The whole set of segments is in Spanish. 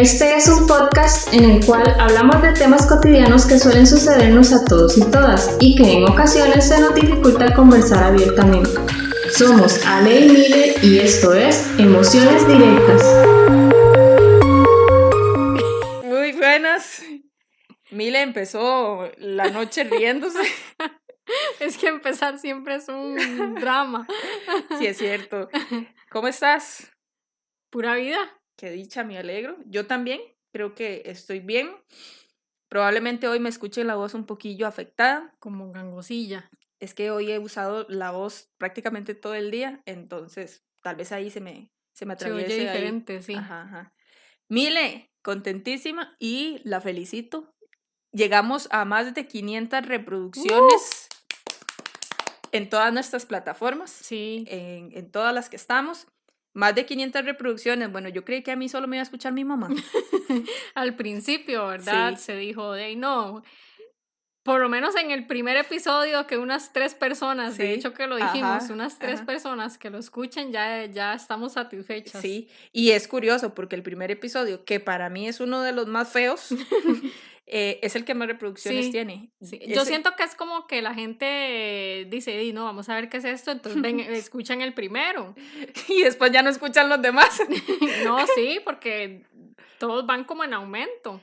Este es un podcast en el cual hablamos de temas cotidianos que suelen sucedernos a todos y todas y que en ocasiones se nos dificulta conversar abiertamente. Somos Ale y Mile y esto es Emociones Directas. Muy buenas. Mile empezó la noche riéndose. Es que empezar siempre es un drama. Sí, es cierto. ¿Cómo estás? Pura vida. Qué dicha, me alegro. Yo también creo que estoy bien. Probablemente hoy me escuche la voz un poquillo afectada. Como gangosilla. Es que hoy he usado la voz prácticamente todo el día, entonces tal vez ahí se me atraviese. Se oye diferente, ahí. sí. Ajá. Mile, contentísima y la felicito. Llegamos a más de 500 reproducciones en todas nuestras plataformas. Sí. En todas las que estamos. Más de 500 reproducciones. Bueno, yo creí que a mí solo me iba a escuchar mi mamá. Al principio, ¿verdad? Sí. Se dijo, no, por lo menos en el primer episodio que unas 3 personas, Sí. de hecho que lo dijimos, Ajá. unas 3 personas que lo escuchen, ya estamos satisfechas. Sí, y es curioso porque el primer episodio, que para mí es uno de los más feos, es el que más reproducciones tiene. Sí. Yo siento que es como que la gente dice, no, vamos a ver qué es esto, entonces escuchan el primero. Y después ya no escuchan los demás. No, sí, porque todos van como en aumento.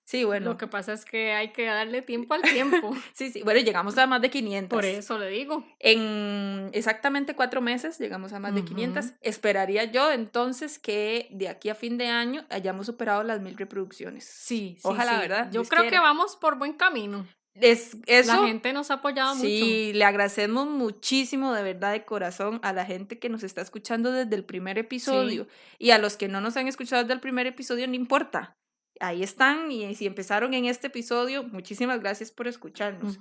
Sí, bueno. Lo que pasa es que hay que darle tiempo al tiempo. Sí, bueno, llegamos a más de 500. Por eso le digo. En exactamente 4 meses llegamos a más de 500. Esperaría yo entonces que de aquí a fin de año hayamos superado las 1000 reproducciones. Sí, Ojalá, sí. ¿verdad? Yo Dios creo quiera. que vamos por buen camino. Eso, la gente nos ha apoyado mucho. Sí, le agradecemos muchísimo de verdad de corazón a la gente que nos está escuchando desde el primer episodio. Sí. Y a los que no nos han escuchado desde el primer episodio, no importa. Ahí están, y si empezaron en este episodio, muchísimas gracias por escucharnos.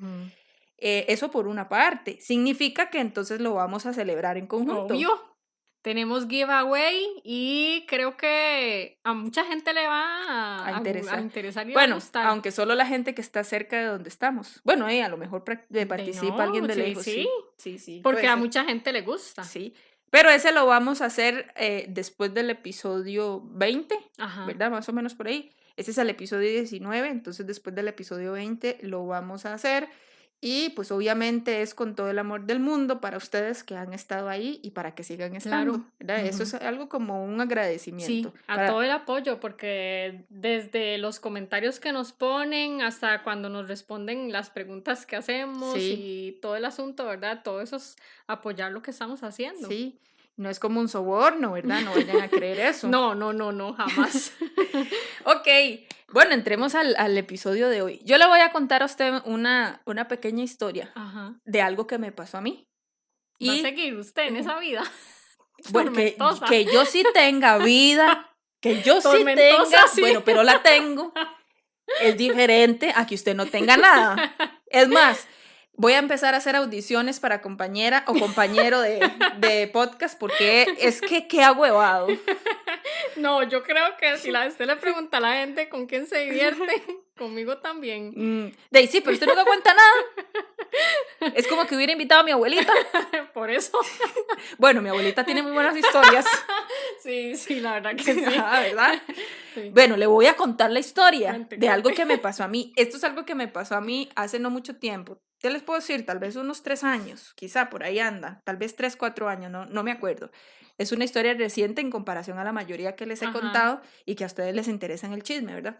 Eso por una parte. Significa que entonces lo vamos a celebrar en conjunto. Obvio. Tenemos giveaway y creo que a mucha gente le va a interesar y bueno, a gustar. Aunque solo la gente que está cerca de donde estamos. Bueno, a lo mejor participa alguien de lejos. Sí. Porque a mucha gente le gusta. Sí. Pero ese lo vamos a hacer después del episodio 20, Ajá. ¿verdad? Más o menos por ahí. Este es el episodio 19, entonces después del episodio 20 lo vamos a hacer. Y pues obviamente es con todo el amor del mundo para ustedes que han estado ahí y para que sigan estando. ¿Verdad? Eso es algo como un agradecimiento. Sí, todo el apoyo, porque desde los comentarios que nos ponen hasta cuando nos responden las preguntas que hacemos y todo el asunto, ¿verdad? Todo eso es apoyar lo que estamos haciendo. Sí, no es como un soborno, ¿verdad? No vayan a creer eso. No, jamás. Ok, bueno, entremos al episodio de hoy. Yo le voy a contar a usted una pequeña historia de algo que me pasó a mí. ¿Va a seguir usted en esa vida? Bueno, que yo sí tenga vida, que yo sí tenga, bueno, pero la tengo, es diferente a que usted no tenga nada. Es más, voy a empezar a hacer audiciones para compañera o compañero de podcast porque es que qué ahuevado. No, yo creo que si usted le pregunta a la gente con quién se divierte, conmigo también. Sí, pero usted nunca cuenta nada. Es como que hubiera invitado a mi abuelita. Por eso. Bueno, mi abuelita tiene muy buenas historias. Sí, la verdad que sí. ¿Verdad? Sí. Bueno, le voy a contar la historia de algo que me pasó a mí. Esto es algo que me pasó a mí hace no mucho tiempo. ¿Qué les puedo decir? Tal vez unos 3 años, quizá por ahí anda. Tal vez 3, 4 años, no me acuerdo. Es una historia reciente en comparación a la mayoría que les he contado y que a ustedes les interesa en el chisme, ¿verdad?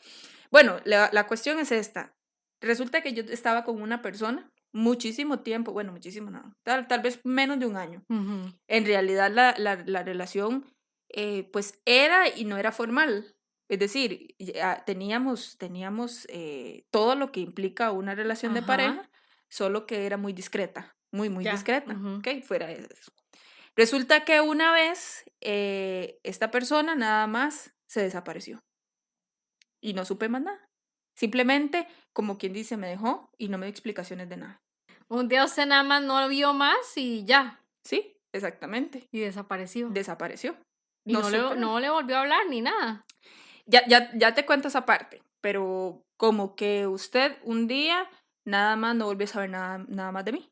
Bueno, la cuestión es esta. Resulta que yo estaba con una persona muchísimo tiempo, bueno, muchísimo no, tal vez menos de un año. En realidad la relación pues era y no era formal. Es decir, teníamos todo lo que implica una relación de pareja, solo que era muy discreta, muy discreta, ¿ok? Fuera de eso. Resulta que una vez esta persona nada más se desapareció y no supe más nada. Simplemente, como quien dice, me dejó y no me dio explicaciones de nada. Un día usted nada más no lo vio más y ya. Sí, exactamente. Y desapareció. Y no le volvió a hablar ni nada. Ya te cuento esa parte, pero como que usted un día nada más no volvió a saber nada más de mí.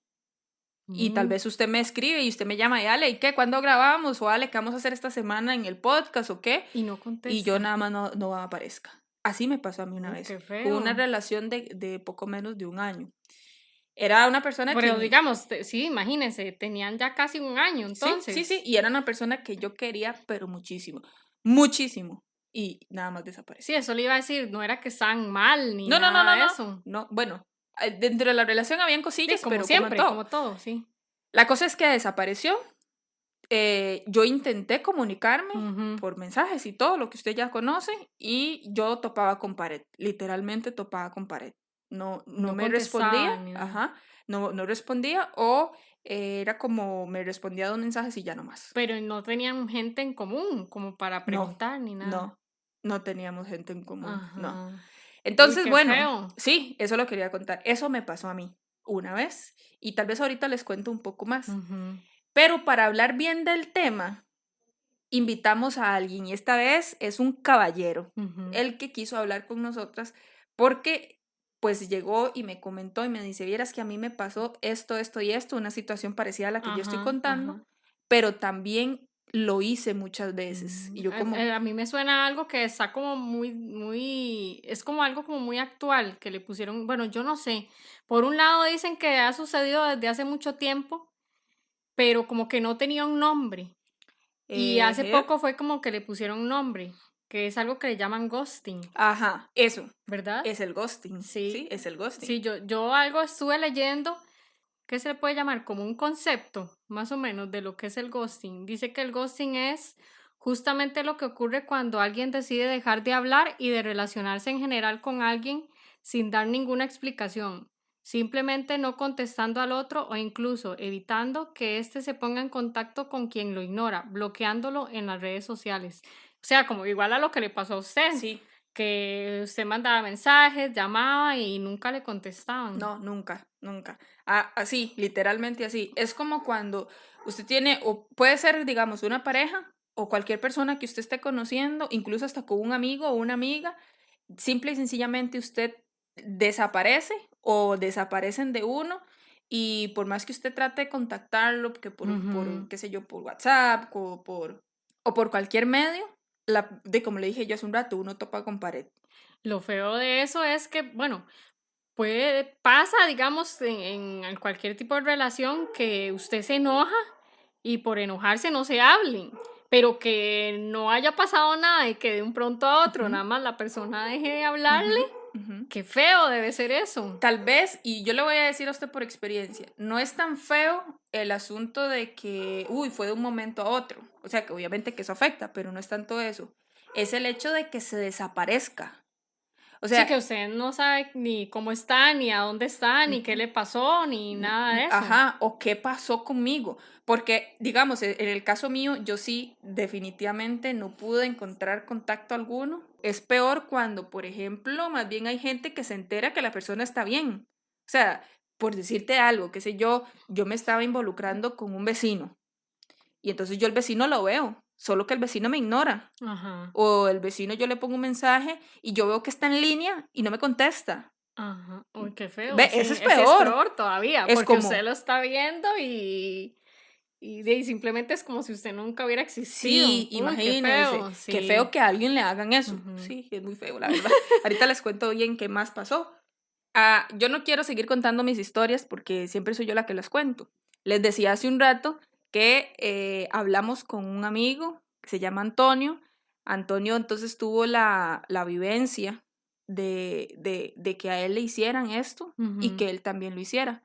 Y tal vez usted me escribe y usted me llama y Ale, ¿y qué? ¿Cuándo grabamos? O Ale, ¿qué vamos a hacer esta semana en el podcast o qué? Y no contesta. Y yo nada más no aparezca. Así me pasó a mí una vez. Qué feo. Con una relación de poco menos de un año. Era una persona Pero que... digamos, sí, imagínense, tenían ya casi un año, entonces. Sí, y era una persona que yo quería, pero muchísimo. Muchísimo. Y nada más desapareció. Sí, eso le iba a decir, no era que estaban mal ni nada de eso. No, bueno, dentro de la relación habían cosillas, sí, como pero siempre, como todo, sí. La cosa es que desapareció. Yo intenté comunicarme por mensajes y todo lo que usted ya conoce y yo topaba con pared, literalmente topaba con pared. No me respondía, no respondía o era como me respondía dos mensajes y ya no más. Pero no tenían gente en común como para preguntar ni nada. No teníamos gente en común, no. Uy, Entonces, qué bueno, feo. sí, eso lo quería contar. Eso me pasó a mí una vez y tal vez ahorita les cuento un poco más. Pero para hablar bien del tema, invitamos a alguien y esta vez es un caballero, el que quiso hablar con nosotras porque pues llegó y me comentó y me dice, vieras que a mí me pasó esto y esto, una situación parecida a la que yo estoy contando, pero también lo hice muchas veces. Y yo como... A mí me suena algo que está como es como algo como muy actual, que le pusieron, bueno, yo no sé, por un lado dicen que ha sucedido desde hace mucho tiempo, pero como que no tenía un nombre. Y hace poco fue como que le pusieron un nombre, que es algo que le llaman ghosting. Ajá, eso. ¿Verdad? Es el ghosting. Sí, es el ghosting. Sí, yo algo estuve leyendo que se le puede llamar como un concepto, más o menos, de lo que es el ghosting. Dice que el ghosting es justamente lo que ocurre cuando alguien decide dejar de hablar y de relacionarse en general con alguien sin dar ninguna explicación, simplemente no contestando al otro o incluso evitando que éste se ponga en contacto con quien lo ignora, bloqueándolo en las redes sociales. O sea, como igual a lo que le pasó a usted. Sí. Que usted mandaba mensajes, llamaba y nunca le contestaban. No, nunca. Así, literalmente así. Es como cuando usted tiene, o puede ser, digamos, una pareja o cualquier persona que usted esté conociendo, incluso hasta con un amigo o una amiga, simple y sencillamente usted desaparece o desaparecen de uno y por más que usted trate de contactarlo, que por qué sé yo, por WhatsApp o por cualquier medio, como le dije yo hace un rato, uno topa con pared. Lo feo de eso es que, bueno, pasa, digamos, en cualquier tipo de relación que usted se enoja y por enojarse no se hablen, pero que no haya pasado nada y que de un pronto a otro nada más la persona deje de hablarle. Qué feo debe ser eso. Tal vez, y yo le voy a decir a usted por experiencia, no es tan feo el asunto de que, fue de un momento a otro. O sea, que obviamente que eso afecta, pero no es tanto eso. Es el hecho de que se desaparezca. O sea, sí, que usted no sabe ni cómo está, ni a dónde está, ni qué le pasó, ni nada de eso. Ajá, o qué pasó conmigo. Porque, digamos, en el caso mío, yo sí definitivamente no pude encontrar contacto alguno. Es peor cuando, por ejemplo, más bien hay gente que se entera que la persona está bien. O sea, por decirte algo, qué sé yo me estaba involucrando con un vecino. Y entonces yo el vecino lo veo, solo que el vecino me ignora. Ajá. O el vecino yo le pongo un mensaje y yo veo que está en línea y no me contesta. Ajá. Uy, qué feo. Ve, sí, eso es peor. Es peor todavía, es porque como... usted lo está viendo y simplemente es como si usted nunca hubiera existido. Sí, imagínense. Qué feo que a alguien le hagan eso. Sí, es muy feo, la verdad. Ahorita les cuento bien qué más pasó. Yo no quiero seguir contando mis historias porque siempre soy yo la que las cuento. Les decía hace un rato que hablamos con un amigo que se llama Antonio. Antonio entonces tuvo la vivencia de que a él le hicieran esto y que él también lo hiciera.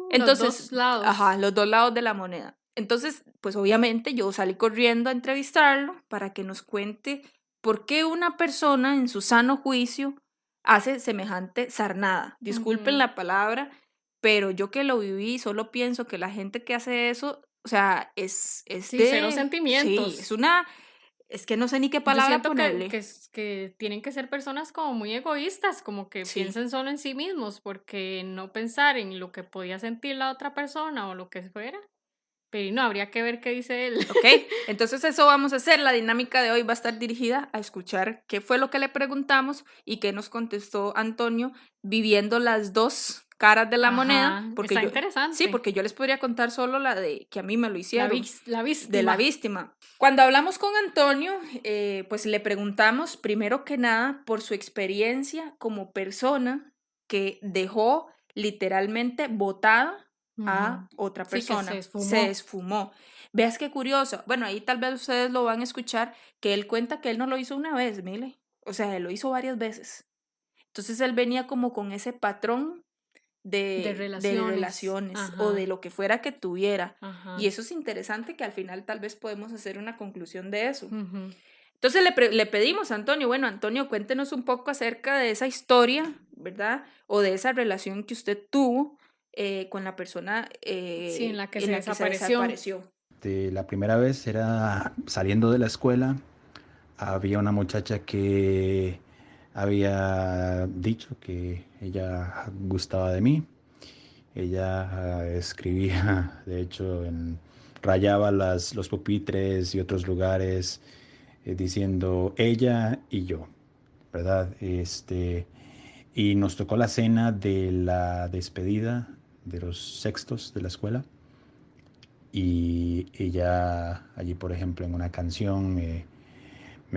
Entonces, los dos lados. Ajá, los dos lados de la moneda. Entonces, pues obviamente yo salí corriendo a entrevistarlo para que nos cuente por qué una persona en su sano juicio hace semejante sarnada. Disculpen la palabra, pero yo que lo viví solo pienso que la gente que hace eso, o sea, es sí, cero sentimientos. Sí, es que no sé ni qué palabra ponerle. Que tienen que ser personas como muy egoístas, como que piensen solo en sí mismos, porque no pensar en lo que podía sentir la otra persona o lo que fuera. Pero no, habría que ver qué dice él. Ok, entonces eso vamos a hacer. La dinámica de hoy va a estar dirigida a escuchar qué fue lo que le preguntamos y qué nos contestó Antonio, viviendo las dos caras de la moneda. Ajá, Porque está yo, interesante. sí, porque yo les podría contar solo la de que a mí me lo hicieron. La víctima. De la víctima. Cuando hablamos con Antonio, pues le preguntamos primero que nada por su experiencia como persona que dejó literalmente botada a otra Sí, que persona. se esfumó. Se esfumó. Veas qué curioso. Bueno, ahí tal vez ustedes lo van a escuchar, que él cuenta que él no lo hizo una vez, mire. O sea, él lo hizo varias veces. Entonces él venía como con ese patrón De relaciones o de lo que fuera que tuviera. Ajá. Y eso es interesante que al final tal vez podemos hacer una conclusión de eso. Ujú. Entonces le pedimos a Antonio, bueno, Antonio, cuéntenos un poco acerca de esa historia, ¿verdad? O de esa relación que usted tuvo con la persona Sí, en la que en se la que se desapareció. desapareció. La primera vez era saliendo de la escuela, había una muchacha que había dicho que ella gustaba de mí. Ella escribía, de hecho, rayaba los pupitres y otros lugares diciendo ella y yo, ¿verdad? Y nos tocó la cena de la despedida de los sextos de la escuela. Y ella allí, por ejemplo, en una canción me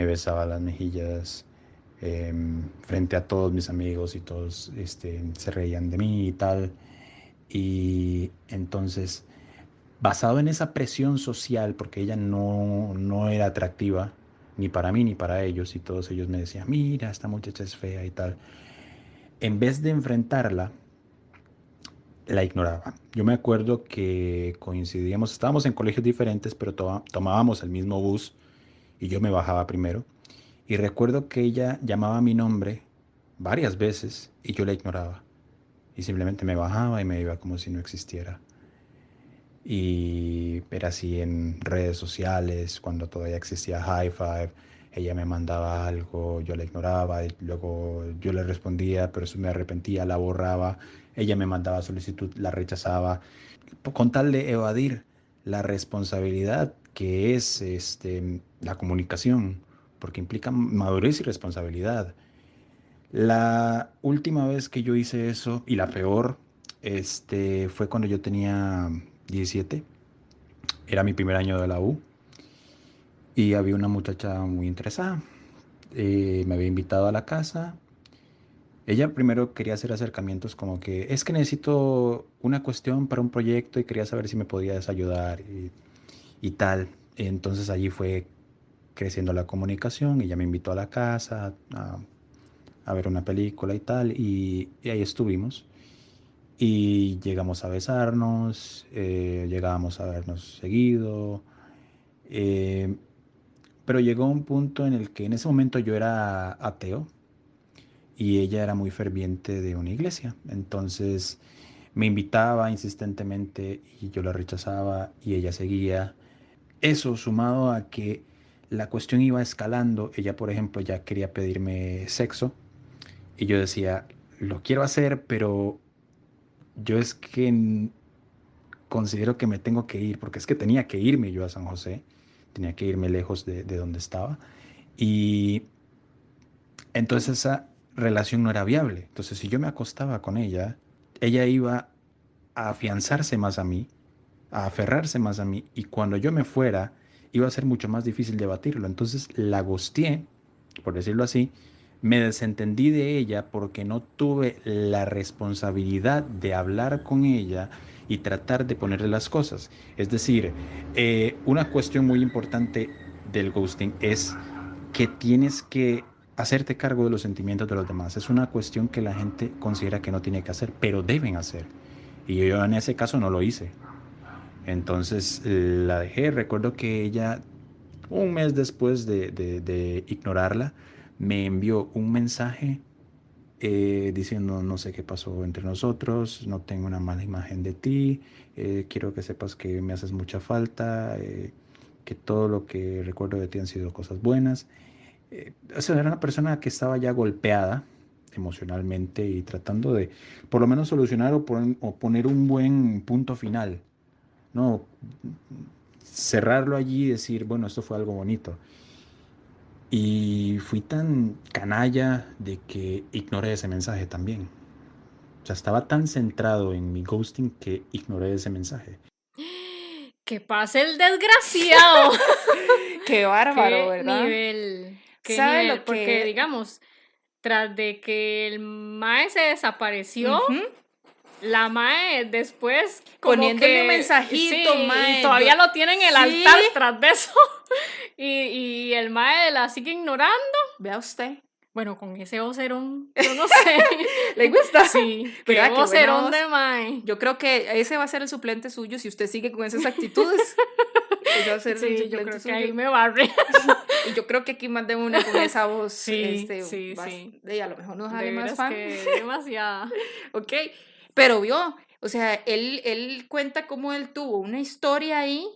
besaba las mejillas frente a todos mis amigos y todos se reían de mí y tal. Y entonces, basado en esa presión social, porque ella no era atractiva, ni para mí ni para ellos, y todos ellos me decían, mira, esta muchacha es fea y tal, en vez de enfrentarla, la ignoraba. Yo me acuerdo que coincidíamos, estábamos en colegios diferentes, pero tomábamos el mismo bus y yo me bajaba primero. Y recuerdo que ella llamaba mi nombre varias veces y yo la ignoraba. Y simplemente me bajaba y me iba como si no existiera. Y era así en redes sociales, cuando todavía existía High Five, ella me mandaba algo, yo la ignoraba, y luego yo le respondía, pero eso me arrepentía, la borraba, ella me mandaba solicitud, la rechazaba, con tal de evadir la responsabilidad que es la comunicación, porque implica madurez y responsabilidad. La última vez que yo hice eso, y la peor, fue cuando yo tenía 17. Era mi primer año de la U y había una muchacha muy interesada. Me había invitado a la casa. Ella primero quería hacer acercamientos como que es que necesito una cuestión para un proyecto y quería saber si me podías ayudar y tal. Entonces allí fue creciendo la comunicación. Ella me invitó a la casa a ver una película y tal y ahí estuvimos. Y llegamos a besarnos, llegábamos a vernos seguido. eh, pero llegó un punto en el que en ese momento yo era ateo y ella era muy ferviente de una iglesia. Entonces me invitaba insistentemente y yo la rechazaba y ella seguía. Eso sumado a que la cuestión iba escalando. Ella, por ejemplo, ya quería pedirme sexo y yo decía, lo quiero hacer, pero yo es que considero que me tengo que ir, porque es que tenía que irme yo a San José, tenía que irme lejos de donde estaba. Y entonces esa relación no era viable. Entonces si yo me acostaba con ella, ella iba a afianzarse más a mí, a aferrarse más a mí, y cuando yo me fuera, iba a ser mucho más difícil debatirlo. Entonces la ghosteé, por decirlo así, me desentendí de ella porque no tuve la responsabilidad de hablar con ella y tratar de ponerle las cosas. Es decir, una cuestión muy importante del ghosting es que tienes que hacerte cargo de los sentimientos de los demás. Es una cuestión que la gente considera que no tiene que hacer, pero deben hacer. Y yo en ese caso no lo hice. Entonces la dejé. Recuerdo que ella, un mes después de ignorarla, me envió un mensaje diciendo no sé qué pasó entre nosotros, no tengo una mala imagen de ti, quiero que sepas que me haces mucha falta, que todo lo que recuerdo de ti han sido cosas buenas. O sea, era una persona que estaba ya golpeada emocionalmente y tratando de por lo menos solucionar o poner un buen punto final, ¿no? Cerrarlo allí y decir, bueno, esto fue algo bonito. Y fui tan canalla de que ignoré ese mensaje también. O sea, estaba tan centrado en mi ghosting que ignoré ese mensaje. ¡Que pase el desgraciado! Qué bárbaro, ¡Qué ¿verdad? nivel! ¡Qué ¿Sabe nivel! lo Porque, que...? digamos, tras de que el mae se desapareció, la mae después como poniéndole que... un mensajito, sí, mae. y todavía lo tiene en el Sí. altar tras de eso. y el mae la sigue ignorando. Vea usted. Bueno, con ese vocerón, yo no sé. ¿Le gusta? Sí, qué ¿Verdad? Qué buena vocerón voz. de mae. Yo creo que ese va a ser el suplente suyo si usted sigue con esas actitudes. Ese va a ser el Sí, yo suplente creo que suyo. ahí me barre. Y yo creo que aquí más de una con esa voz. Sí, sí. A lo mejor nos De sale más veras fan. que demasiada. Ok, pero vio, o sea, él cuenta cómo él tuvo una historia ahí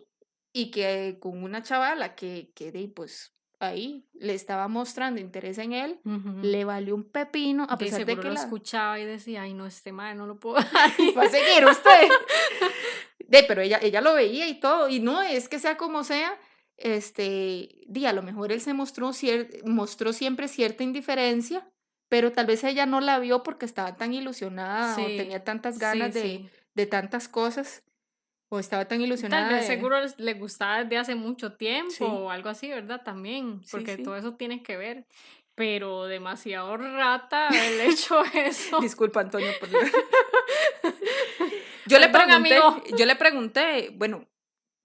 y que con una chavala que pues ahí le estaba mostrando interés en él, le valió un pepino a pesar de seguro que lo la... escuchaba y decía, ay, no, este mae no lo puedo dejar. Va a seguir usted. Pero ella lo veía y todo, y no es que sea como sea, a lo mejor él se mostró siempre cierta indiferencia, pero tal vez ella no la vio porque estaba tan ilusionada o tenía tantas ganas de tantas cosas, o estaba tan ilusionada. Tal vez seguro le gustaba desde hace mucho tiempo Sí. o algo así, ¿verdad? También, porque sí. todo eso tiene que ver. Pero demasiado rata haber hecho eso. Disculpa, Antonio, por... Yo le pregunté, bueno,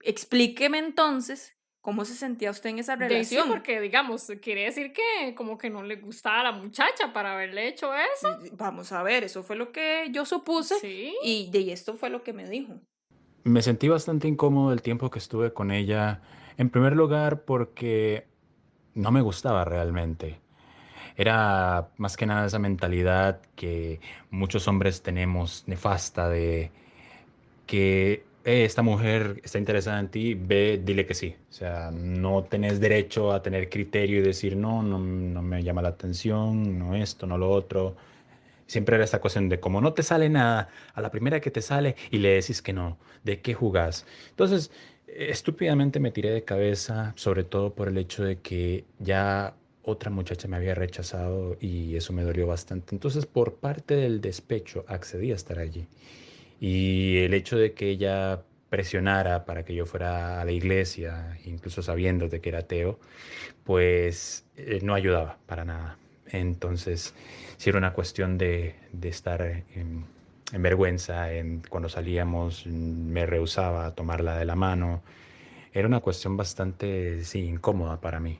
explíqueme entonces cómo se sentía usted en esa relación. Sí, porque digamos, quiere decir que como que no le gustaba a la muchacha para haberle hecho eso. Vamos a ver, eso fue lo que yo supuse. Sí. Y esto fue lo que me dijo. Me sentí bastante incómodo el tiempo que estuve con ella. En primer lugar, porque no me gustaba realmente. Era más que nada esa mentalidad que muchos hombres tenemos, nefasta, de que esta mujer está interesada en ti, ve, dile que sí. O sea, no tenés derecho a tener criterio y decir, no me llama la atención, no esto, no lo otro. Siempre era esta cuestión de como no te sale nada, a la primera que te sale y le decís que no, ¿de qué jugás? Entonces, estúpidamente me tiré de cabeza, sobre todo por el hecho de que ya otra muchacha me había rechazado y eso me dolió bastante. Entonces, por parte del despecho, accedí a estar allí. Y el hecho de que ella presionara para que yo fuera a la iglesia, incluso sabiendo de que era ateo, pues no ayudaba para nada. Entonces, sí era una cuestión de estar en vergüenza. Cuando salíamos, me rehusaba a tomarla de la mano. Era una cuestión bastante, sí, incómoda para mí.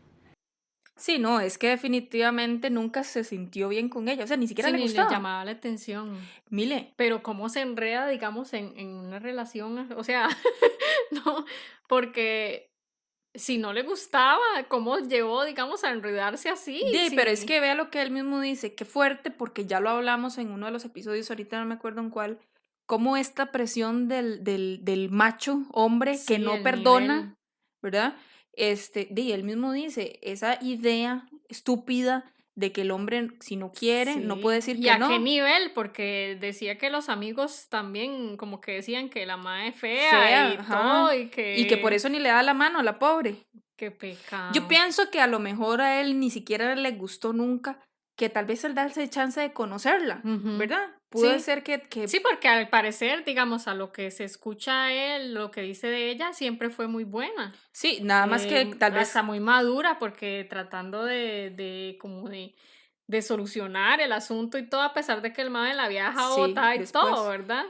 Sí, no, es que definitivamente nunca se sintió bien con ella. O sea, ni siquiera Sí, le ni gustaba. le llamaba la atención. Mire, Pero cómo se enreda, digamos, en una relación, o sea, no, porque si no le gustaba, ¿cómo llegó, digamos, a enredarse así? pero es que vea lo que él mismo dice, qué fuerte, porque ya lo hablamos en uno de los episodios, ahorita no me acuerdo en cuál, cómo esta presión del macho hombre que Sí, no el perdona, nivel. ¿verdad? Él mismo dice, esa idea estúpida de que el hombre, si no quiere, no puede decir ¿Y que a no. qué nivel? Porque decía que los amigos también como que decían que la mae es fea y Ajá. todo Y que por eso ni le da la mano a la pobre. Qué pecado. Yo pienso que a lo mejor a él ni siquiera le gustó nunca, que tal vez él darse chance de conocerla, ¿verdad? Puede ser que... Sí, porque al parecer, digamos, a lo que se escucha a él, lo que dice de ella, siempre fue muy buena. Sí, nada más que tal vez... Hasta muy madura, porque tratando de solucionar el asunto y todo, a pesar de que el mae la había dejado botada y después. todo, ¿verdad?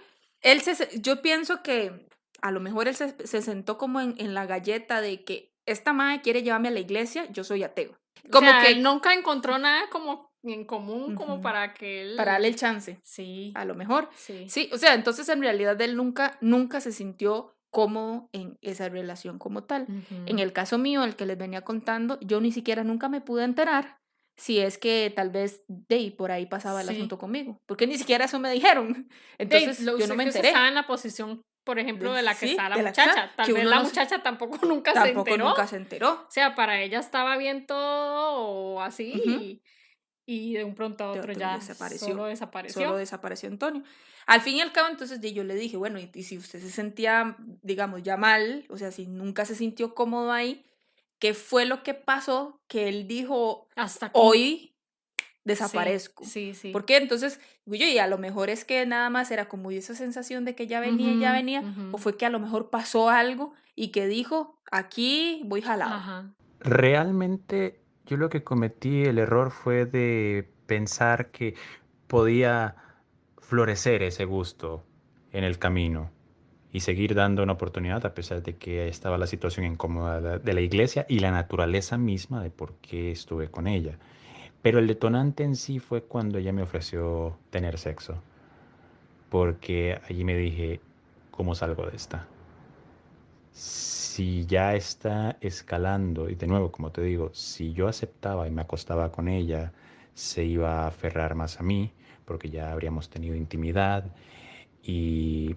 Yo pienso que a lo mejor él se sentó como en la galleta de que esta madre quiere llevarme a la iglesia, yo soy ateo. Como O sea, que él nunca encontró nada como en común como para que él... para darle el chance. Sí. A lo mejor. Sí. O sea, entonces en realidad él nunca se sintió cómodo en esa relación como tal. En el caso mío, el que les venía contando, yo ni siquiera nunca me pude enterar si es que tal vez por ahí pasaba el asunto conmigo, porque ni siquiera eso me dijeron. Entonces yo no me enteré. Estaba en la posición, por ejemplo, de la que está la de muchacha. Tal vez la muchacha tampoco nunca se enteró. O sea, para ella estaba bien todo o así y de un pronto a otro ya solo desapareció. Solo desapareció Antonio. Al fin y al cabo, entonces yo le dije, bueno, y si usted se sentía, digamos, ya mal, o sea, si nunca se sintió cómodo ahí, ¿qué fue lo que pasó? Que él dijo, hasta aquí. Hoy desaparezco. Sí, sí. ¿Por qué? Entonces, digo yo, y a lo mejor es que nada más era como esa sensación de que ya venía, o fue que a lo mejor pasó algo y que dijo, aquí voy jalado. Ajá. Realmente yo lo que cometí el error fue de pensar que podía florecer ese gusto en el camino y seguir dando una oportunidad a pesar de que estaba la situación incómoda de la iglesia y la naturaleza misma de por qué estuve con ella. Pero el detonante en sí fue cuando ella me ofreció tener sexo, porque allí me dije, ¿cómo salgo de esta? Si ya está escalando, y de nuevo, como te digo, si yo aceptaba y me acostaba con ella, se iba a aferrar más a mí, porque ya habríamos tenido intimidad, y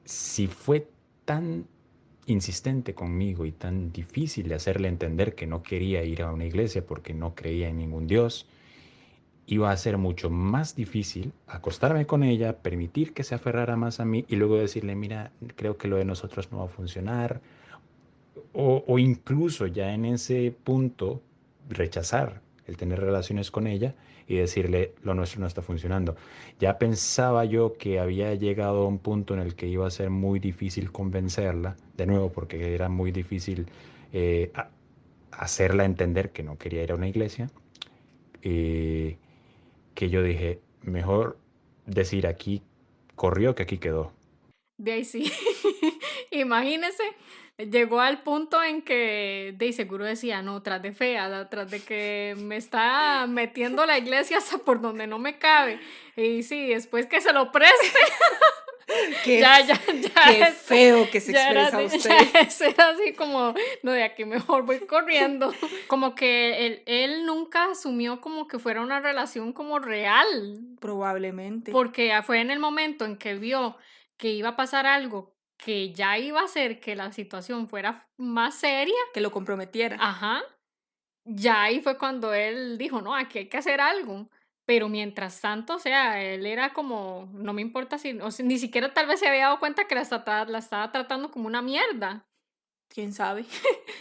si fue tan insistente conmigo y tan difícil de hacerle entender que no quería ir a una iglesia porque no creía en ningún Dios, iba a ser mucho más difícil acostarme con ella, permitir que se aferrara más a mí y luego decirle, mira, creo que lo de nosotros no va a funcionar. O incluso ya en ese punto rechazar el tener relaciones con ella y decirle, lo nuestro no está funcionando. Ya pensaba yo que había llegado a un punto en el que iba a ser muy difícil convencerla, de nuevo, porque era muy difícil hacerla entender que no quería ir a una iglesia. eh, que yo dije, mejor decir aquí corrió que aquí quedó. De ahí sí. Imagínese, llegó al punto en que de seguro decía, no, tras de fea, tras de que me está metiendo la iglesia hasta por donde no me cabe. Y sí, después que se lo preste, Qué, ya qué es- feo que se ya era, expresa usted. ya eso era así como, no, de aquí mejor voy corriendo. Como que él nunca asumió como que fuera una relación como real. Probablemente. Porque fue en el momento en que vio que iba a pasar algo que ya iba a hacer que la situación fuera más seria, Que lo comprometiera. ajá, ya ahí fue cuando él dijo, no, aquí hay que hacer algo. Pero mientras tanto, o sea, él era como, no me importa si, o sea, ni siquiera tal vez se había dado cuenta que la estaba tratando como una mierda. ¿Quién sabe?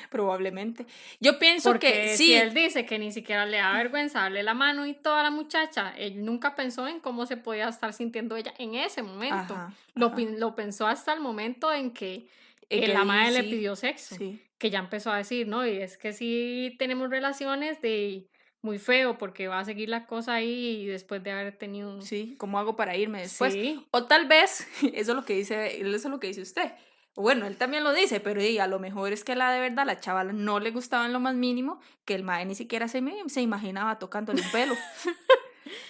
Probablemente. Yo pienso que Porque si sí. él dice que ni siquiera le da vergüenza darle la mano y toda la muchacha, él nunca pensó en cómo se podía estar sintiendo ella en ese momento. Ajá, Lo, ajá. lo pensó hasta el momento en que Que la madre le sí, pidió sexo. sí. Que ya empezó a decir, no, y es que sí tenemos relaciones de muy feo porque va a seguir la cosa ahí después de haber tenido... Sí, ¿cómo hago para irme después? Sí. O tal vez, eso es lo que dice, eso es lo que dice usted. Bueno, él también lo dice, pero a lo mejor es que la de verdad, la chavala no le gustaba en lo más mínimo, que el mae ni siquiera se imaginaba tocándole un pelo.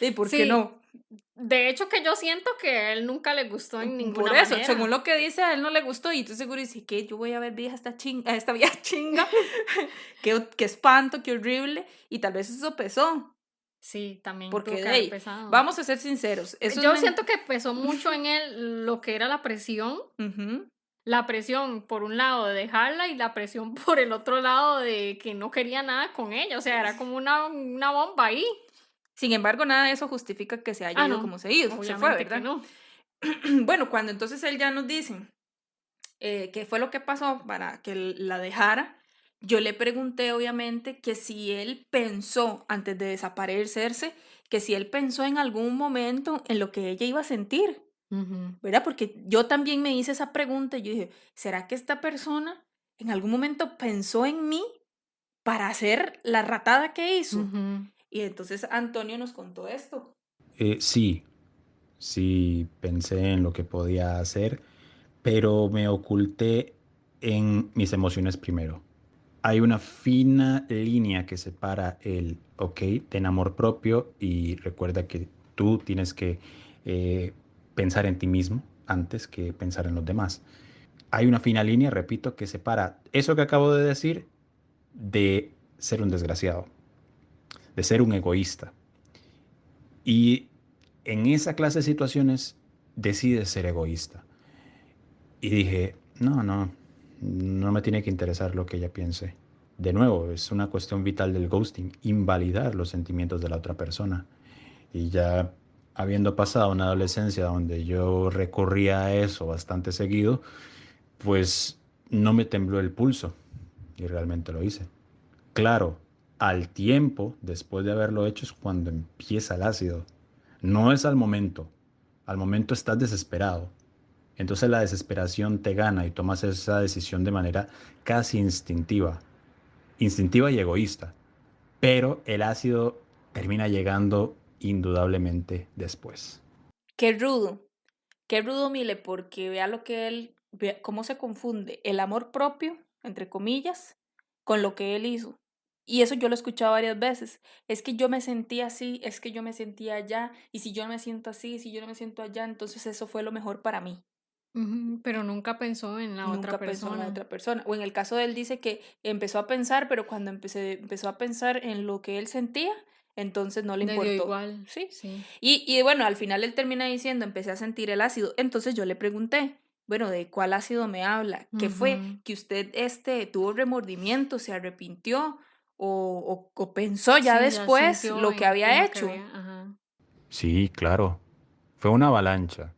¿Y por qué Sí, no? de hecho que yo siento que a él nunca le gustó en ninguna Por eso, manera. según lo que dice, a él no le gustó y tú seguro dices que yo voy a ver vieja esta vieja chinga, qué espanto, qué horrible, y tal vez eso pesó, Sí, también porque tuvo que de haber ahí, pesado. vamos a ser sinceros, eso Yo es siento que pesó mucho en él lo que era la presión. Ujú. La presión por un lado de dejarla y la presión por el otro lado de que no quería nada con ella. O sea, era como una bomba ahí. Sin embargo, nada de eso justifica que se haya ido No, como se ido, se fue, obviamente que ¿verdad? no. Bueno, cuando entonces él ya nos dice qué fue lo que pasó para que la dejara, yo le pregunté obviamente que si él pensó antes de desaparecerse, que si él pensó en algún momento en lo que ella iba a sentir, ¿verdad? Porque yo también me hice esa pregunta y yo dije, ¿será que esta persona en algún momento pensó en mí para hacer la ratada que hizo? Ujú. Y entonces Antonio nos contó esto. Sí, sí pensé en lo que podía hacer, pero me oculté en mis emociones primero. Hay una fina línea que separa el, ok, ten amor propio y recuerda que tú tienes que pensar en ti mismo antes que pensar en los demás. Hay una fina línea, repito, que separa eso que acabo de decir de ser un desgraciado, de ser un egoísta. Y en esa clase de situaciones decides ser egoísta. Y dije, no me tiene que interesar lo que ella piense. De nuevo, es una cuestión vital del ghosting, invalidar los sentimientos de la otra persona. Y ya habiendo pasado una adolescencia donde yo recurría a eso bastante seguido, pues no me tembló el pulso y realmente lo hice. Claro, al tiempo, después de haberlo hecho, es cuando empieza el ácido. No es al momento. Al momento estás desesperado. Entonces la desesperación te gana y tomas esa decisión de manera casi instintiva. Instintiva y egoísta. Pero el ácido termina llegando indudablemente después. Qué rudo, Mile, porque vea lo que vea cómo se confunde el amor propio, entre comillas, con lo que él hizo. Y eso yo lo he escuchado varias veces. Es que yo me sentía así, es que yo me sentía allá, y si yo no me siento así, si yo no me siento allá, entonces eso fue lo mejor para mí. Pero nunca pensó en la otra Nunca pensó en la persona. otra persona. O en el caso de él dice que empezó a pensar, pero cuando empezó a pensar en lo que él sentía, entonces no le Le dio importó. igual. Sí. Sí. Y bueno, al final él termina diciendo, empecé a sentir el ácido. Entonces yo le pregunté, bueno, ¿de cuál ácido me habla? ¿Qué fue? Ujú. ¿Que usted tuvo remordimiento, se arrepintió o pensó ya Sí, ya después sintió lo que en había lo que hecho? había. Ajá. Sí, claro. Fue una avalancha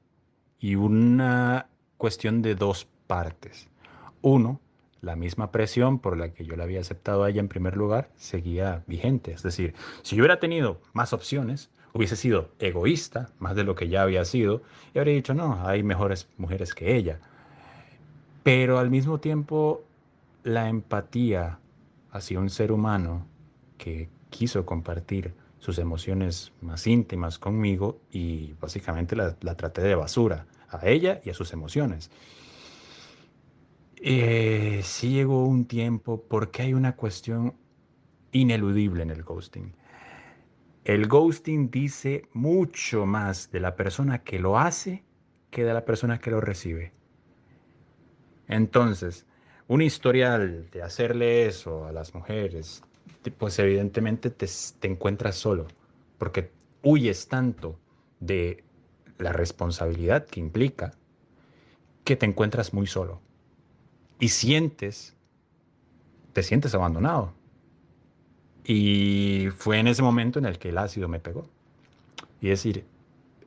y una cuestión de dos partes. Uno, la misma presión por la que yo la había aceptado a ella en primer lugar seguía vigente. Es decir, si yo hubiera tenido más opciones, hubiese sido egoísta, más de lo que ya había sido, y habría dicho, no, hay mejores mujeres que ella. Pero al mismo tiempo, la empatía hacia un ser humano que quiso compartir sus emociones más íntimas conmigo y básicamente la traté de basura a ella y a sus emociones. Sí llegó un tiempo porque hay una cuestión ineludible en el ghosting. El ghosting dice mucho más de la persona que lo hace que de la persona que lo recibe. Entonces, un historial de hacerle eso a las mujeres, pues evidentemente te encuentras solo, porque huyes tanto de la responsabilidad que implica que te encuentras muy solo y te sientes abandonado. Y fue en ese momento en el que el ácido me pegó. Y decir,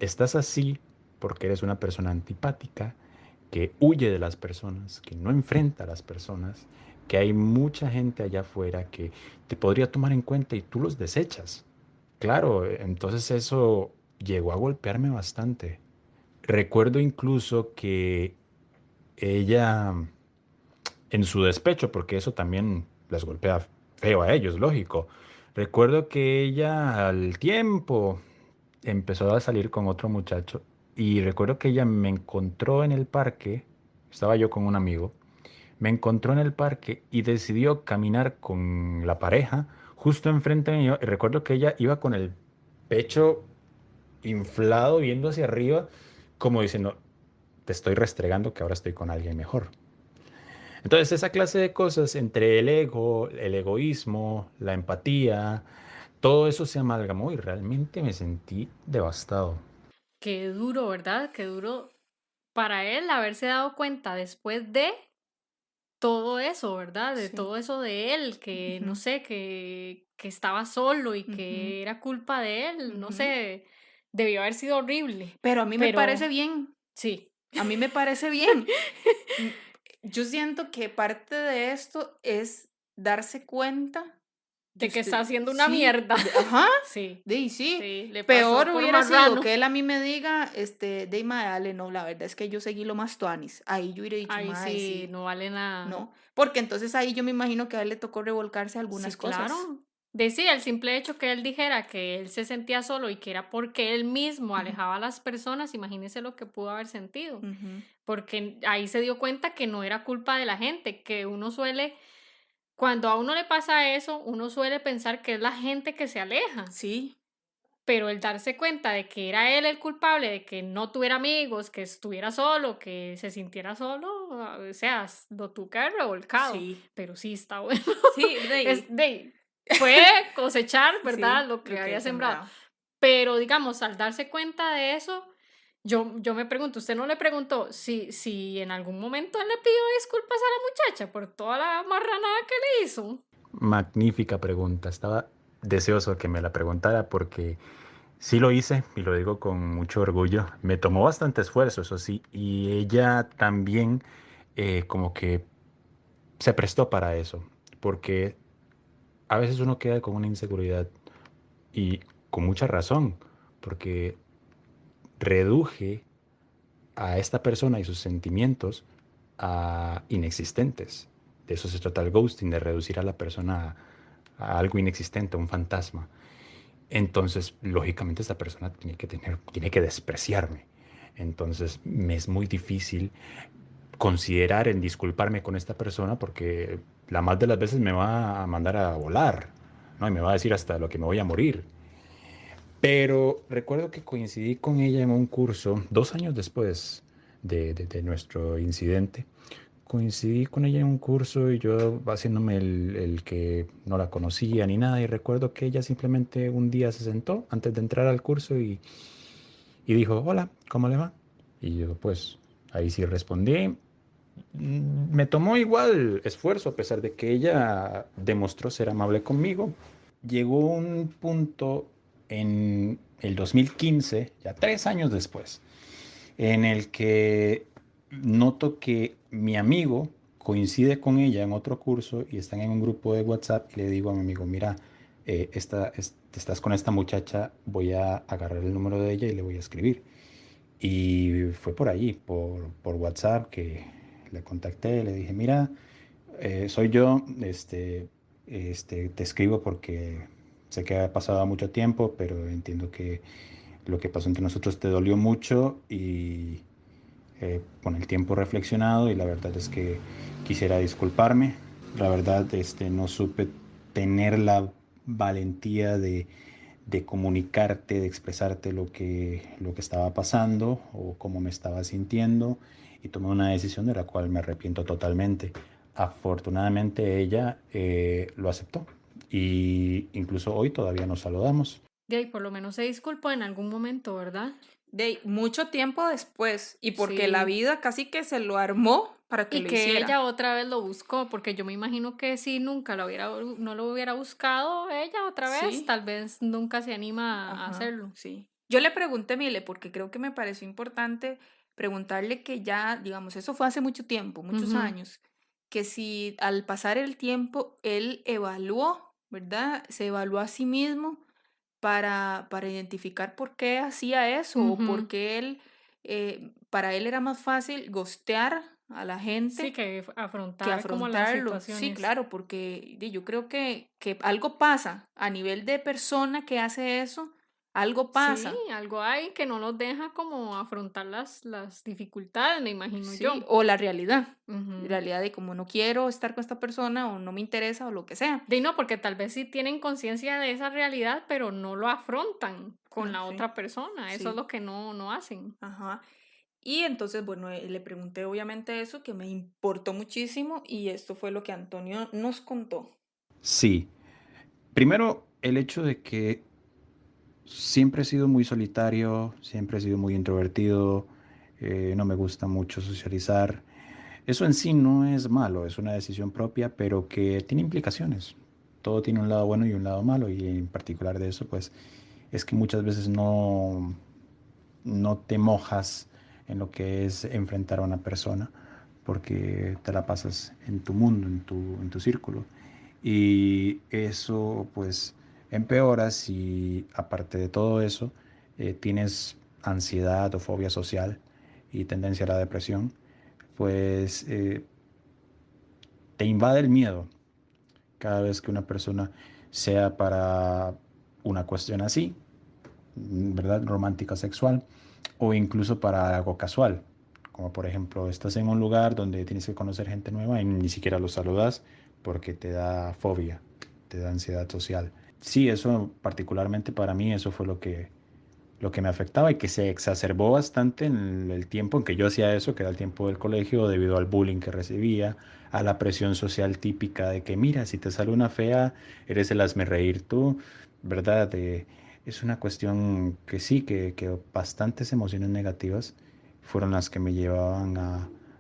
estás así porque eres una persona antipática, que huye de las personas, que no enfrenta a las personas, que hay mucha gente allá afuera que te podría tomar en cuenta y tú los desechas. Claro, entonces eso llegó a golpearme bastante. Recuerdo incluso que ella, en su despecho, porque eso también les golpea feo a ellos, lógico. Recuerdo que ella al tiempo empezó a salir con otro muchacho y recuerdo que ella me encontró en el parque, estaba yo con un amigo, me encontró en el parque y decidió caminar con la pareja justo enfrente mío y recuerdo que ella iba con el pecho inflado viendo hacia arriba como diciendo, te estoy restregando que ahora estoy con alguien mejor. Entonces esa clase de cosas entre el ego, el egoísmo, la empatía, todo eso se amalgamó y realmente me sentí devastado. Qué duro, ¿verdad? Qué duro para él haberse dado cuenta después de todo eso, ¿verdad? De Sí. todo eso de él, que no Ujú. sé, que estaba solo y Ujú. que era culpa de él, no Ujú. sé, debió haber sido horrible. Pero a mí me parece bien. Sí. A mí me parece bien. Yo siento que parte de esto es darse cuenta que De que está usted, haciendo una sí, mierda. ajá, Sí, sí, sí, le peor pasó por hubiera sido marrano. que él a mí me diga, de mae, dale, no, la verdad es que yo seguí lo más tuanis. Ahí yo hubiera dicho, Ahí mae, sí, sí, no vale nada. no, porque entonces ahí yo me imagino que a él le tocó revolcarse algunas Sí, cosas. claro. Decía, el simple hecho que él dijera que él se sentía solo y que era porque él mismo Ujú, alejaba a las personas, imagínese lo que pudo haber sentido. ujú. Porque ahí se dio cuenta que no era culpa de la gente, que uno suele, cuando a uno le pasa eso, uno suele pensar que es la gente que se aleja. Sí, Pero el darse cuenta de que era él el culpable, de que no tuviera amigos, que estuviera solo, que se sintiera solo, o sea, lo tuvo que haber revolcado. sí, Pero sí está bueno. sí, Fue cosechar, ¿verdad? sí, Lo que lo que había he sembrado. sembrado. Pero digamos, al darse cuenta de eso, yo me pregunto, ¿usted no le preguntó si en algún momento él le pidió disculpas a la muchacha por toda la marranada que le hizo? Magnífica pregunta. Estaba deseoso que me la preguntara porque sí lo hice y lo digo con mucho orgullo. Me tomó bastante esfuerzo, eso sí, y ella también como que se prestó para eso, porque a veces uno queda con una inseguridad y con mucha razón, porque reduje a esta persona y sus sentimientos a inexistentes. De eso se trata el ghosting, de reducir a la persona a algo inexistente, a un fantasma. Entonces, lógicamente, esta persona tiene que despreciarme. Entonces, me es muy difícil considerar en disculparme con esta persona porque la más de las veces me va a mandar a volar, ¿no? Y me va a decir hasta lo que me voy a morir. Pero recuerdo que coincidí con ella en un curso 2 años después de nuestro incidente. Coincidí con ella en un curso y yo haciéndome el que no la conocía ni nada. Y recuerdo que ella simplemente un día se sentó antes de entrar al curso y dijo, hola, ¿cómo le va? Y yo pues ahí sí respondí. Me tomó igual esfuerzo a pesar de que ella demostró ser amable conmigo. Llegó un punto en el 2015, ya 3 años después, en el que noto que mi amigo coincide con ella en otro curso y están en un grupo de WhatsApp y le digo a mi amigo, mira, estás con esta muchacha, voy a agarrar el número de ella y le voy a escribir. Y fue por allí, por WhatsApp, que le contacté, le dije, mira, soy yo, te escribo porque sé que ha pasado mucho tiempo, pero entiendo que lo que pasó entre nosotros te dolió mucho y con el tiempo reflexionado y la verdad es que quisiera disculparme. La verdad, no supe tener la valentía de comunicarte, de expresarte lo que estaba pasando o cómo me estaba sintiendo y tomé una decisión de la cual me arrepiento totalmente. Afortunadamente ella lo aceptó y incluso hoy todavía nos saludamos. De ahí, por lo menos se disculpó en algún momento, ¿verdad? De mucho tiempo después, y porque la Sí. vida casi que se lo armó para que Y lo que hiciera. ella otra vez lo buscó, porque yo me imagino que si nunca no lo hubiera buscado ella otra vez, Sí. tal vez nunca se anima a Ajá, hacerlo. sí. Yo le pregunté a Mile, porque creo que me pareció importante preguntarle que ya, digamos, eso fue hace mucho tiempo, muchos Ujú. años, que si al pasar el tiempo él evaluó, ¿verdad? Se evaluó a sí mismo para identificar por qué hacía eso o por Ujú. qué para él era más fácil ghostear a la Sí, gente que que afrontar como las afrontarlo. Sí, situaciones. claro, porque yo creo que algo pasa a nivel de persona que hace eso, algo Sí, pasa. algo hay que no nos deja como afrontar las dificultades, me imagino Sí, yo. o la Ujú. realidad de como no quiero estar con esta persona o no me interesa o lo que sea. De no, porque tal vez sí tienen conciencia de esa realidad, pero no lo afrontan con Ah, la sí, otra persona. Eso es sí, lo que no hacen. ajá. Y entonces, bueno, le pregunté obviamente eso, que me importó muchísimo y esto fue lo que Antonio nos contó. Sí, primero el hecho de que siempre he sido muy solitario, siempre he sido muy introvertido, no me gusta mucho socializar. Eso en sí no es malo, es una decisión propia, pero que tiene implicaciones. Todo tiene un lado bueno y un lado malo, y en particular de eso, pues, es que muchas veces no te mojas en lo que es enfrentar a una persona, porque te la pasas en tu mundo, en tu círculo. Y eso pues empeora si aparte de todo eso tienes ansiedad o fobia social y tendencia a la depresión, pues te invade el miedo cada vez que una persona sea para una cuestión así, ¿verdad? Romántica, sexual, o incluso para algo casual, como por ejemplo, estás en un lugar donde tienes que conocer gente nueva y ni siquiera los saludas porque te da fobia, te da ansiedad social. Sí, eso particularmente para mí, eso fue lo que me afectaba y que se exacerbó bastante en el tiempo en que yo hacía eso, que era el tiempo del colegio, debido al bullying que recibía, a la presión social típica de que, mira, si te sale una fea, eres el hazme reír tú, ¿verdad? Es una cuestión que sí, que bastantes emociones negativas fueron las que me llevaban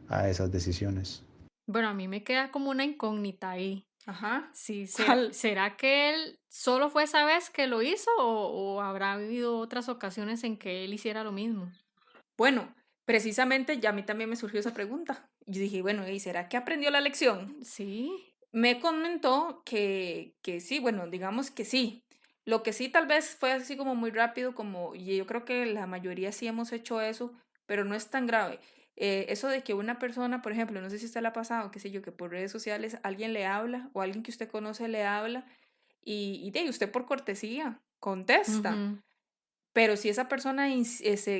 a esas decisiones. Bueno, a mí me queda como una incógnita ahí. Ajá. Sí, ¿Cuál? ¿será que él solo fue esa vez que lo hizo o habrá habido otras ocasiones en que él hiciera lo mismo? Bueno, precisamente ya a mí también me surgió esa pregunta. Yo dije, bueno, ¿y será que aprendió la lección? Sí. me comentó que sí, bueno, digamos que sí. Lo que sí tal vez fue así como muy rápido, como, y yo creo que la mayoría sí hemos hecho eso, pero no es tan grave. Eso de que una persona, por ejemplo, no sé si a usted le ha pasado, qué sé yo, que por redes sociales alguien le habla o alguien que usted conoce le habla y de ahí usted por cortesía contesta. Ujú. Pero si esa persona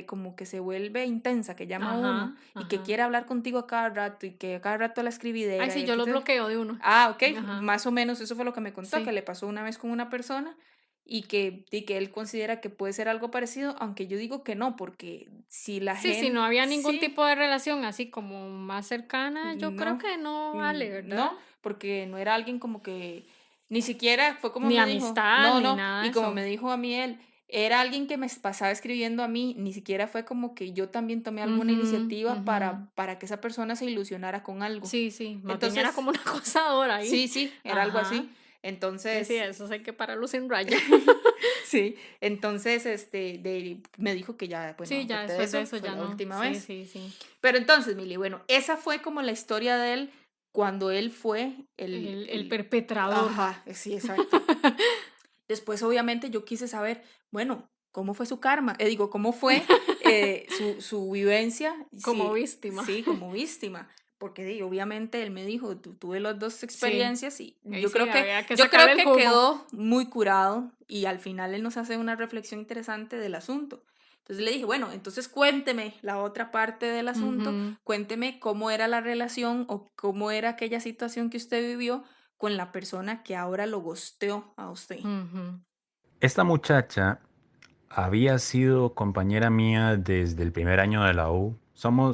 como que se vuelve intensa, que llama a uno Ajá, y que ajá. quiere hablar contigo a cada rato y que a cada rato la Ay, escribidera sí, y yo aquí lo bloqueo de uno. Ah, ok, Ajá, más o menos eso fue lo que me contó, que sí. le pasó una vez con una persona y que él considera que puede ser algo parecido, aunque yo digo que no, porque si la Sí, si gente, no había ningún sí, tipo de relación así como más cercana, yo creo no, que no vale, ¿verdad? no, porque no era alguien como que, ni siquiera fue como Ni me dijo, amistad, no, ni no, nada de y como eso. me dijo a mí él, era alguien que me pasaba escribiendo a mí, ni siquiera fue como que yo también tomé alguna Ujú, iniciativa ujú. para que esa persona se ilusionara con algo. Sí, sí, más bien era Entonces, como una acosadora ahí. sí, sí, era algo Ajá. así. Decía, Entonces, eso hay que pararlos en raya. sí, entonces, me dijo que ya, bueno, Sí, ya aparte de después de eso, eso fue ya la no. última Sí, vez. sí, sí. Pero entonces, Mili, bueno, esa fue como la historia de él cuando él fue El perpetrador. ajá, sí, exacto. Después, obviamente, yo quise saber, bueno, ¿cómo fue su karma? Digo, ¿cómo fue su vivencia? Como Sí, víctima. sí, como víctima. Porque obviamente él me dijo, tuve las dos Sí. experiencias y Ahí yo sí, creo que, había que yo sacarle creo el que jugo. quedó muy curado y al final él nos hace una reflexión interesante del asunto. Entonces le dije, bueno, entonces cuénteme la otra parte del asunto, Ujú. cuénteme cómo era la relación o cómo era aquella situación que usted vivió con la persona que ahora lo gosteó a usted. Ujú. Esta muchacha había sido compañera mía desde el primer año de la U.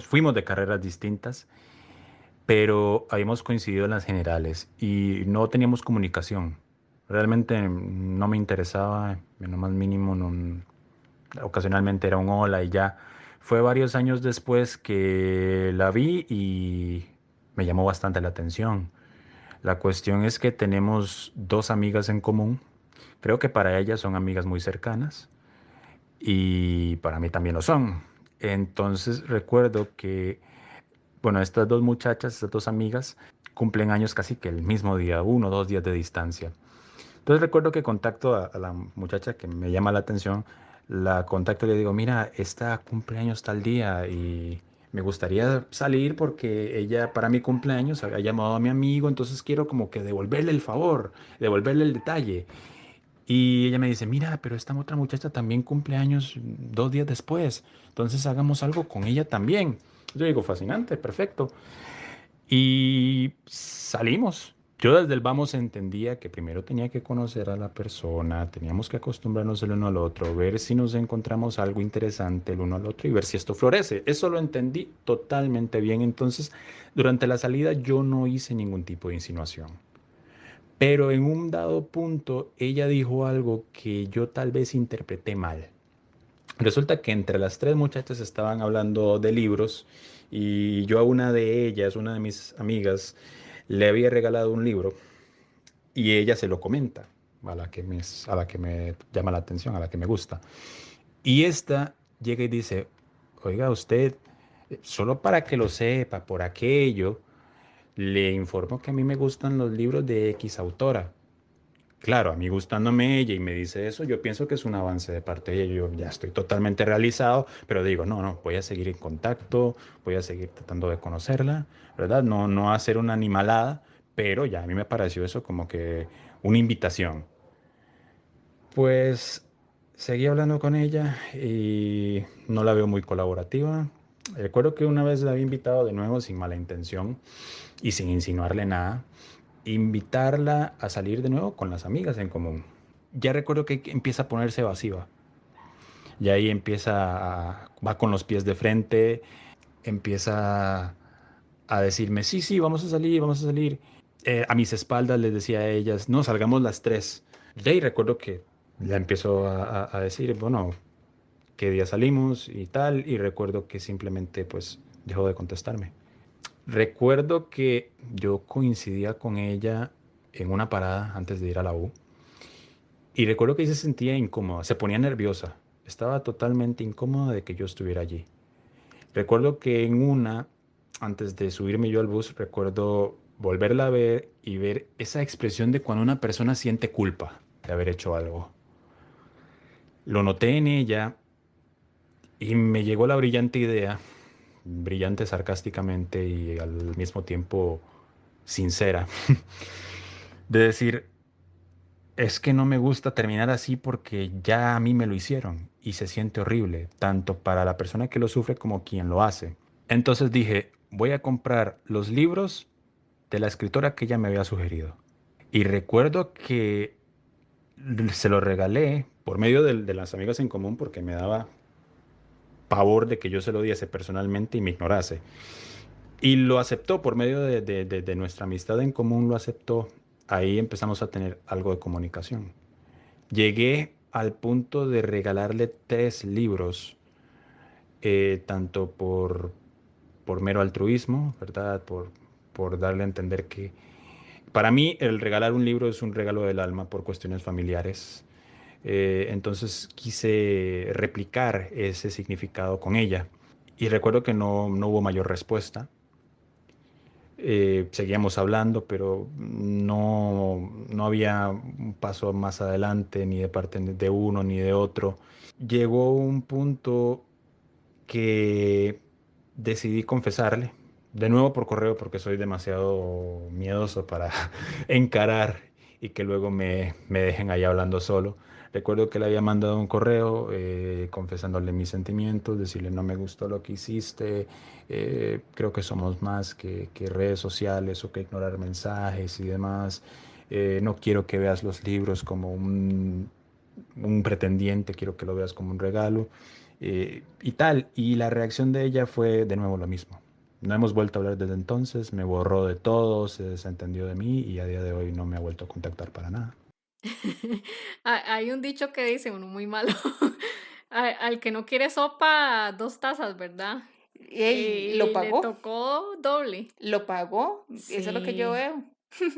Fuimos de carreras distintas, pero habíamos coincidido en las generales y no teníamos comunicación. Realmente no me interesaba, en lo más mínimo, ocasionalmente era un hola y ya. Fue varios años después que la vi y me llamó bastante la atención. La cuestión es que tenemos dos amigas en común. Creo que para ellas son amigas muy cercanas y para mí también lo son. Entonces recuerdo que, bueno, estas dos muchachas, estas dos amigas, cumplen años casi que el mismo día, 1 o 2 días de distancia. Entonces recuerdo que contacto a la muchacha que me llama la atención, la contacto y le digo, mira, esta cumpleaños tal día y me gustaría salir porque ella para mi cumpleaños había llamado a mi amigo, entonces quiero como que devolverle el favor, devolverle el detalle. Y ella me dice, mira, pero esta otra muchacha también cumple años 2 días después, entonces hagamos algo con ella también. Yo digo, fascinante, perfecto. Y salimos. Yo desde el vamos entendía que primero tenía que conocer a la persona, teníamos que acostumbrarnos el uno al otro, ver si nos encontramos algo interesante el uno al otro y ver si esto florece. Eso lo entendí totalmente bien. Entonces, durante la salida yo no hice ningún tipo de insinuación. Pero en un dado punto ella dijo algo que yo tal vez interpreté mal. Resulta que entre las tres muchachas estaban hablando de libros y yo a una de ellas, una de mis amigas, le había regalado un libro y ella se lo comenta a la que me llama la atención, a la que me gusta. Y esta llega y dice, oiga usted, solo para que lo sepa, por aquello, le informo que a mí me gustan los libros de X autora. Claro, a mí gustándome ella y me dice eso, yo pienso que es un avance de parte de ella. Yo ya estoy totalmente realizado, pero digo, no, no, voy a seguir en contacto, voy a seguir tratando de conocerla, ¿verdad? No, no hacer una animalada, pero ya a mí me pareció eso como que una invitación. Pues seguí hablando con ella y no la veo muy colaborativa. Recuerdo que una vez la había invitado de nuevo sin mala intención y sin insinuarle nada invitarla a salir de nuevo con las amigas en común. Ya recuerdo que empieza a ponerse evasiva. Y ahí va con los pies de frente, empieza a decirme, sí, sí, vamos a salir, vamos a salir. A mis espaldas les decía a ellas, no, salgamos las tres. Y ahí recuerdo que ya empezó a decir, bueno, qué día salimos y tal, y recuerdo que simplemente pues dejó de contestarme. Recuerdo que yo coincidía con ella en una parada antes de ir a la U y recuerdo que ella se sentía incómoda, se ponía nerviosa, estaba totalmente incómoda de que yo estuviera allí. Recuerdo que antes de subirme yo al bus, recuerdo volverla a ver y ver esa expresión de cuando una persona siente culpa de haber hecho algo. Lo noté en ella y me llegó la brillante idea, brillante sarcásticamente y al mismo tiempo sincera, de decir, es que no me gusta terminar así porque ya a mí me lo hicieron y se siente horrible, tanto para la persona que lo sufre como quien lo hace. Entonces dije, voy a comprar los libros de la escritora que ella me había sugerido. Y recuerdo que se lo regalé por medio de las amigas en común porque me daba pavor de que yo se lo diese personalmente y me ignorase. Y lo aceptó por medio de nuestra amistad en común, lo aceptó. Ahí empezamos a tener algo de comunicación. Llegué al punto de regalarle 3 libros, tanto por mero altruismo, ¿verdad? Por darle a entender que para mí el regalar un libro es un regalo del alma por cuestiones familiares. Entonces quise replicar ese significado con ella. Y recuerdo que no hubo mayor respuesta. Seguíamos hablando, pero no había un paso más adelante, ni de parte de uno ni de otro. Llegó un punto que decidí confesarle, de nuevo por correo, porque soy demasiado miedoso para encarar y que luego me dejen ahí hablando solo. Recuerdo que le había mandado un correo confesándole mis sentimientos, decirle no me gustó lo que hiciste, creo que somos más que redes sociales o que ignorar mensajes y demás. No quiero que veas los libros como un pretendiente, quiero que lo veas como un regalo y tal. Y la reacción de ella fue de nuevo lo mismo. No hemos vuelto a hablar desde entonces, me borró de todo, se desentendió de mí y a día de hoy no me ha vuelto a contactar para nada. Hay un dicho que dice, uno muy malo, al que no quiere sopa, 2 tazas, ¿verdad? Ey, lo Y le pagó, tocó doble. lo pagó, eso es lo que yo Sí, veo.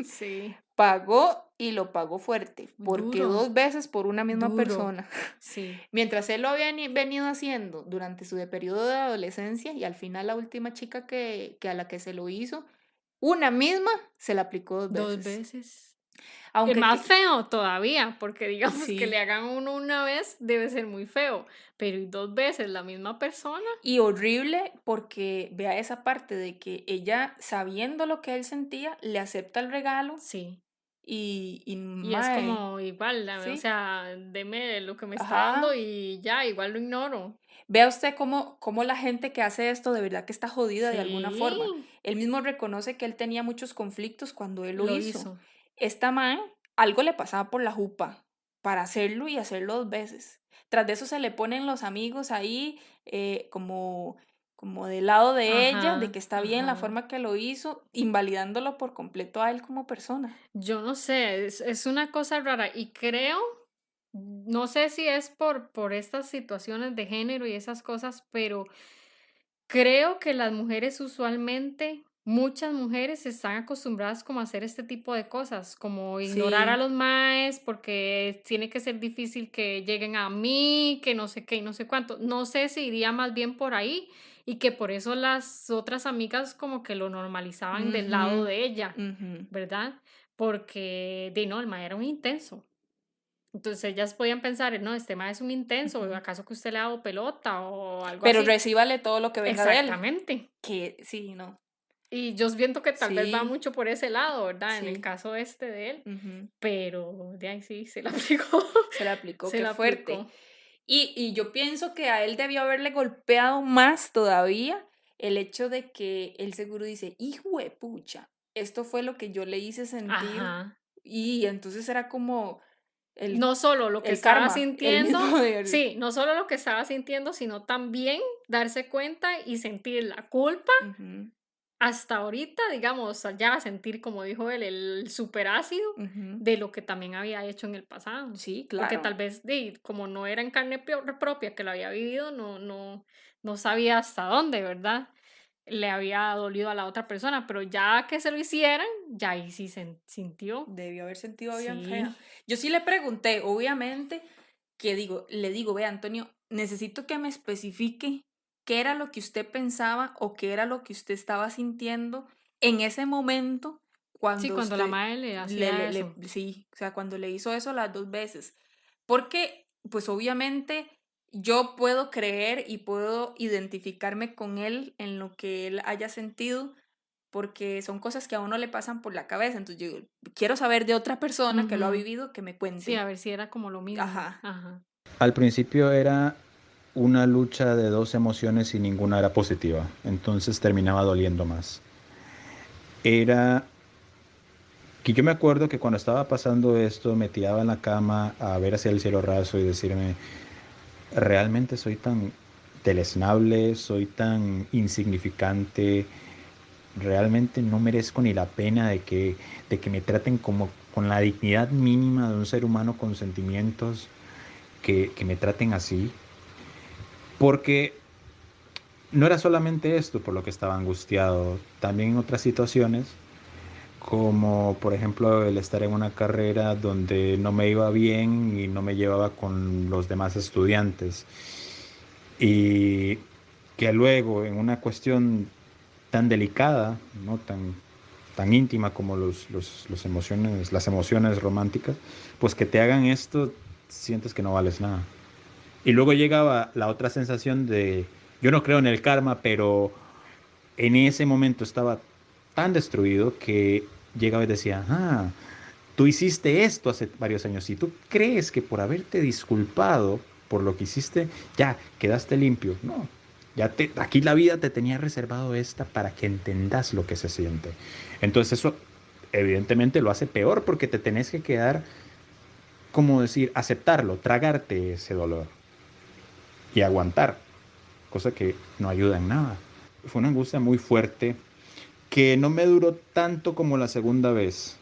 sí, Pagó y lo pagó fuerte, porque duro, 2 veces por una misma duro, persona. sí. Mientras él lo había venido haciendo durante su periodo de adolescencia y al final la última chica que a la que se lo hizo, una misma se la aplicó 2 2 veces. veces. Es Aunque más feo todavía, porque digamos que le sí. hagan uno una vez debe ser muy feo, pero ¿y 2 veces la misma persona? Y horrible porque vea esa parte de que ella, sabiendo lo que él sentía, le acepta el regalo Sí. y Y es mae, como igual, o sí, sea, deme lo que me está dando ajá. y ya, igual lo ignoro. Vea usted cómo la gente que hace esto de verdad que está jodida de alguna Sí, forma. Él mismo reconoce que él tenía muchos conflictos cuando él lo lo hizo. hizo. Esta mae, algo le pasaba por la jupa para hacerlo y hacerlo 2 veces. Tras de eso se le ponen los amigos ahí como del lado de ella, de Ajá, que está bien la ajá. forma que lo hizo, invalidándolo por completo a él como persona. Yo no sé, es una cosa rara y creo, no sé si es por estas situaciones de género y esas cosas, pero creo que las mujeres usualmente, muchas mujeres están acostumbradas como a hacer este tipo de cosas, como ignorar a Sí. los maes porque tiene que ser difícil que lleguen a mí, que no sé qué y no sé cuánto. No sé si iría más bien por ahí y que por eso las otras amigas como que lo normalizaban del lado Ujú, de ella, ujú. ¿verdad? Porque de no, el mae era un intenso. Entonces ellas podían pensar, no, este mae es un intenso, ¿o Ujú. acaso que usted le ha dado pelota o algo Pero así? recíbale todo lo que venga de él. Exactamente. Que sí, no. Y yo siento que tal vez va Sí, mucho por ese lado, ¿verdad? En el sí. caso este de él, Ujú. pero de ahí sí, se la aplicó, Se le aplicó, se qué la fuerte. aplicó. Y yo pienso que a él debió haberle golpeado más todavía el hecho de que él seguro dice, hijo de pucha, esto fue lo que yo le hice sentir. Ajá. Y entonces era como el, No solo lo que el estaba karma, el sintiendo, mismo de él. sí, no solo lo que estaba sintiendo, sino también darse cuenta y sentir la culpa Ujú, hasta ahorita, digamos, ya sentir, como dijo él, el superácido ujú. de lo que también había hecho en el pasado. Sí, Porque claro. tal vez, como no era en carne propia que lo había vivido, no sabía hasta dónde, ¿verdad? Le había dolido a la otra persona, pero ya que se lo hicieran, ya ahí sí se sintió. Debió haber sentido bien fea. Sí, Yo sí le pregunté, obviamente, le digo, ve Antonio, necesito que me especifique qué era lo que usted pensaba o qué era lo que usted estaba sintiendo en ese momento, cuando la madre le hacía eso. Sí, o sea, cuando le hizo eso las 2 veces. Porque, pues obviamente, yo puedo creer y puedo identificarme con él en lo que él haya sentido, porque son cosas que a uno le pasan por la cabeza. Entonces yo quiero saber de otra persona que lo ha vivido, que me cuente. Sí, a ver si era como lo mismo. Ajá. Al principio era una lucha de 2 emociones y ninguna era positiva, entonces terminaba doliendo más. Era que yo me acuerdo que cuando estaba pasando esto me tiraba en la cama a ver hacia el cielo raso y decirme, realmente soy tan deleznable, soy tan insignificante, realmente no merezco ni la pena de que me traten como con la dignidad mínima de un ser humano con sentimientos, que me traten así. Porque no era solamente esto por lo que estaba angustiado, también en otras situaciones, como por ejemplo el estar en una carrera donde no me iba bien y no me llevaba con los demás estudiantes. Y que luego en una cuestión tan delicada, ¿no? tan íntima como las emociones románticas, pues que te hagan esto, sientes que no vales nada. Y luego llegaba la otra sensación de, yo no creo en el karma, pero en ese momento estaba tan destruido que llegaba y decía, tú hiciste esto hace varios años y tú crees que por haberte disculpado por lo que hiciste, ya quedaste limpio. No, aquí la vida te tenía reservado esta para que entendas lo que se siente. Entonces eso evidentemente lo hace peor porque te tenés que quedar, como decir, aceptarlo, tragarte ese dolor y aguantar, cosa que no ayuda en nada. Fue una angustia muy fuerte que no me duró tanto como la segunda vez,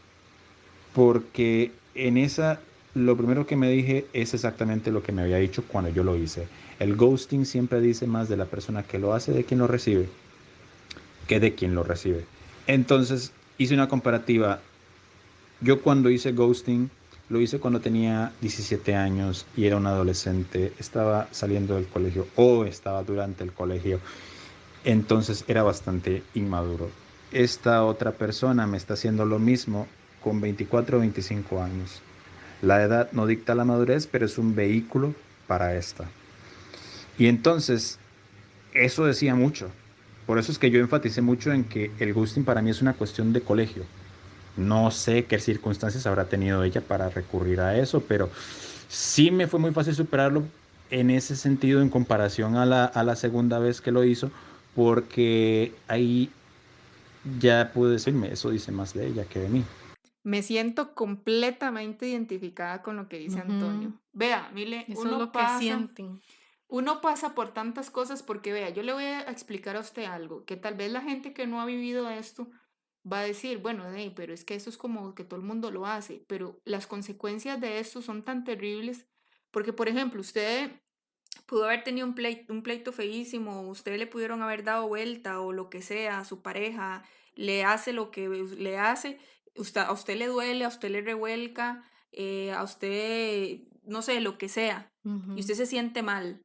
porque en esa lo primero que me dije es exactamente lo que me había dicho cuando yo lo hice. El ghosting siempre dice más de la persona que lo hace de quien lo recibe que de quien lo recibe. Entonces hice una comparativa. Yo cuando hice ghosting lo hice cuando tenía 17 años y era un adolescente, estaba saliendo del colegio o estaba durante el colegio, entonces era bastante inmaduro. Esta otra persona me está haciendo lo mismo con 24 o 25 años. La edad no dicta la madurez, pero es un vehículo para esta. Y entonces, eso decía mucho. Por eso es que yo enfaticé mucho en que el ghosting para mí es una cuestión de colegio. No sé qué circunstancias habrá tenido ella para recurrir a eso, pero sí me fue muy fácil superarlo en ese sentido en comparación a la segunda vez que lo hizo, porque ahí ya pude decirme, eso dice más de ella que de mí. Me siento completamente identificada con lo que dice Antonio. Vea, Mile, Eso es lo que sienten. Uno pasa por tantas cosas porque, vea, yo le voy a explicar a usted algo, que tal vez la gente que no ha vivido esto va a decir, bueno, pero es que eso es como que todo el mundo lo hace, pero las consecuencias de esto son tan terribles, porque, por ejemplo, usted pudo haber tenido un pleito feísimo, usted le pudieron haber dado vuelta o lo que sea, a su pareja le hace lo que le hace, a usted le duele, a usted le revuelca, a usted, no sé, lo que sea, y usted se siente mal.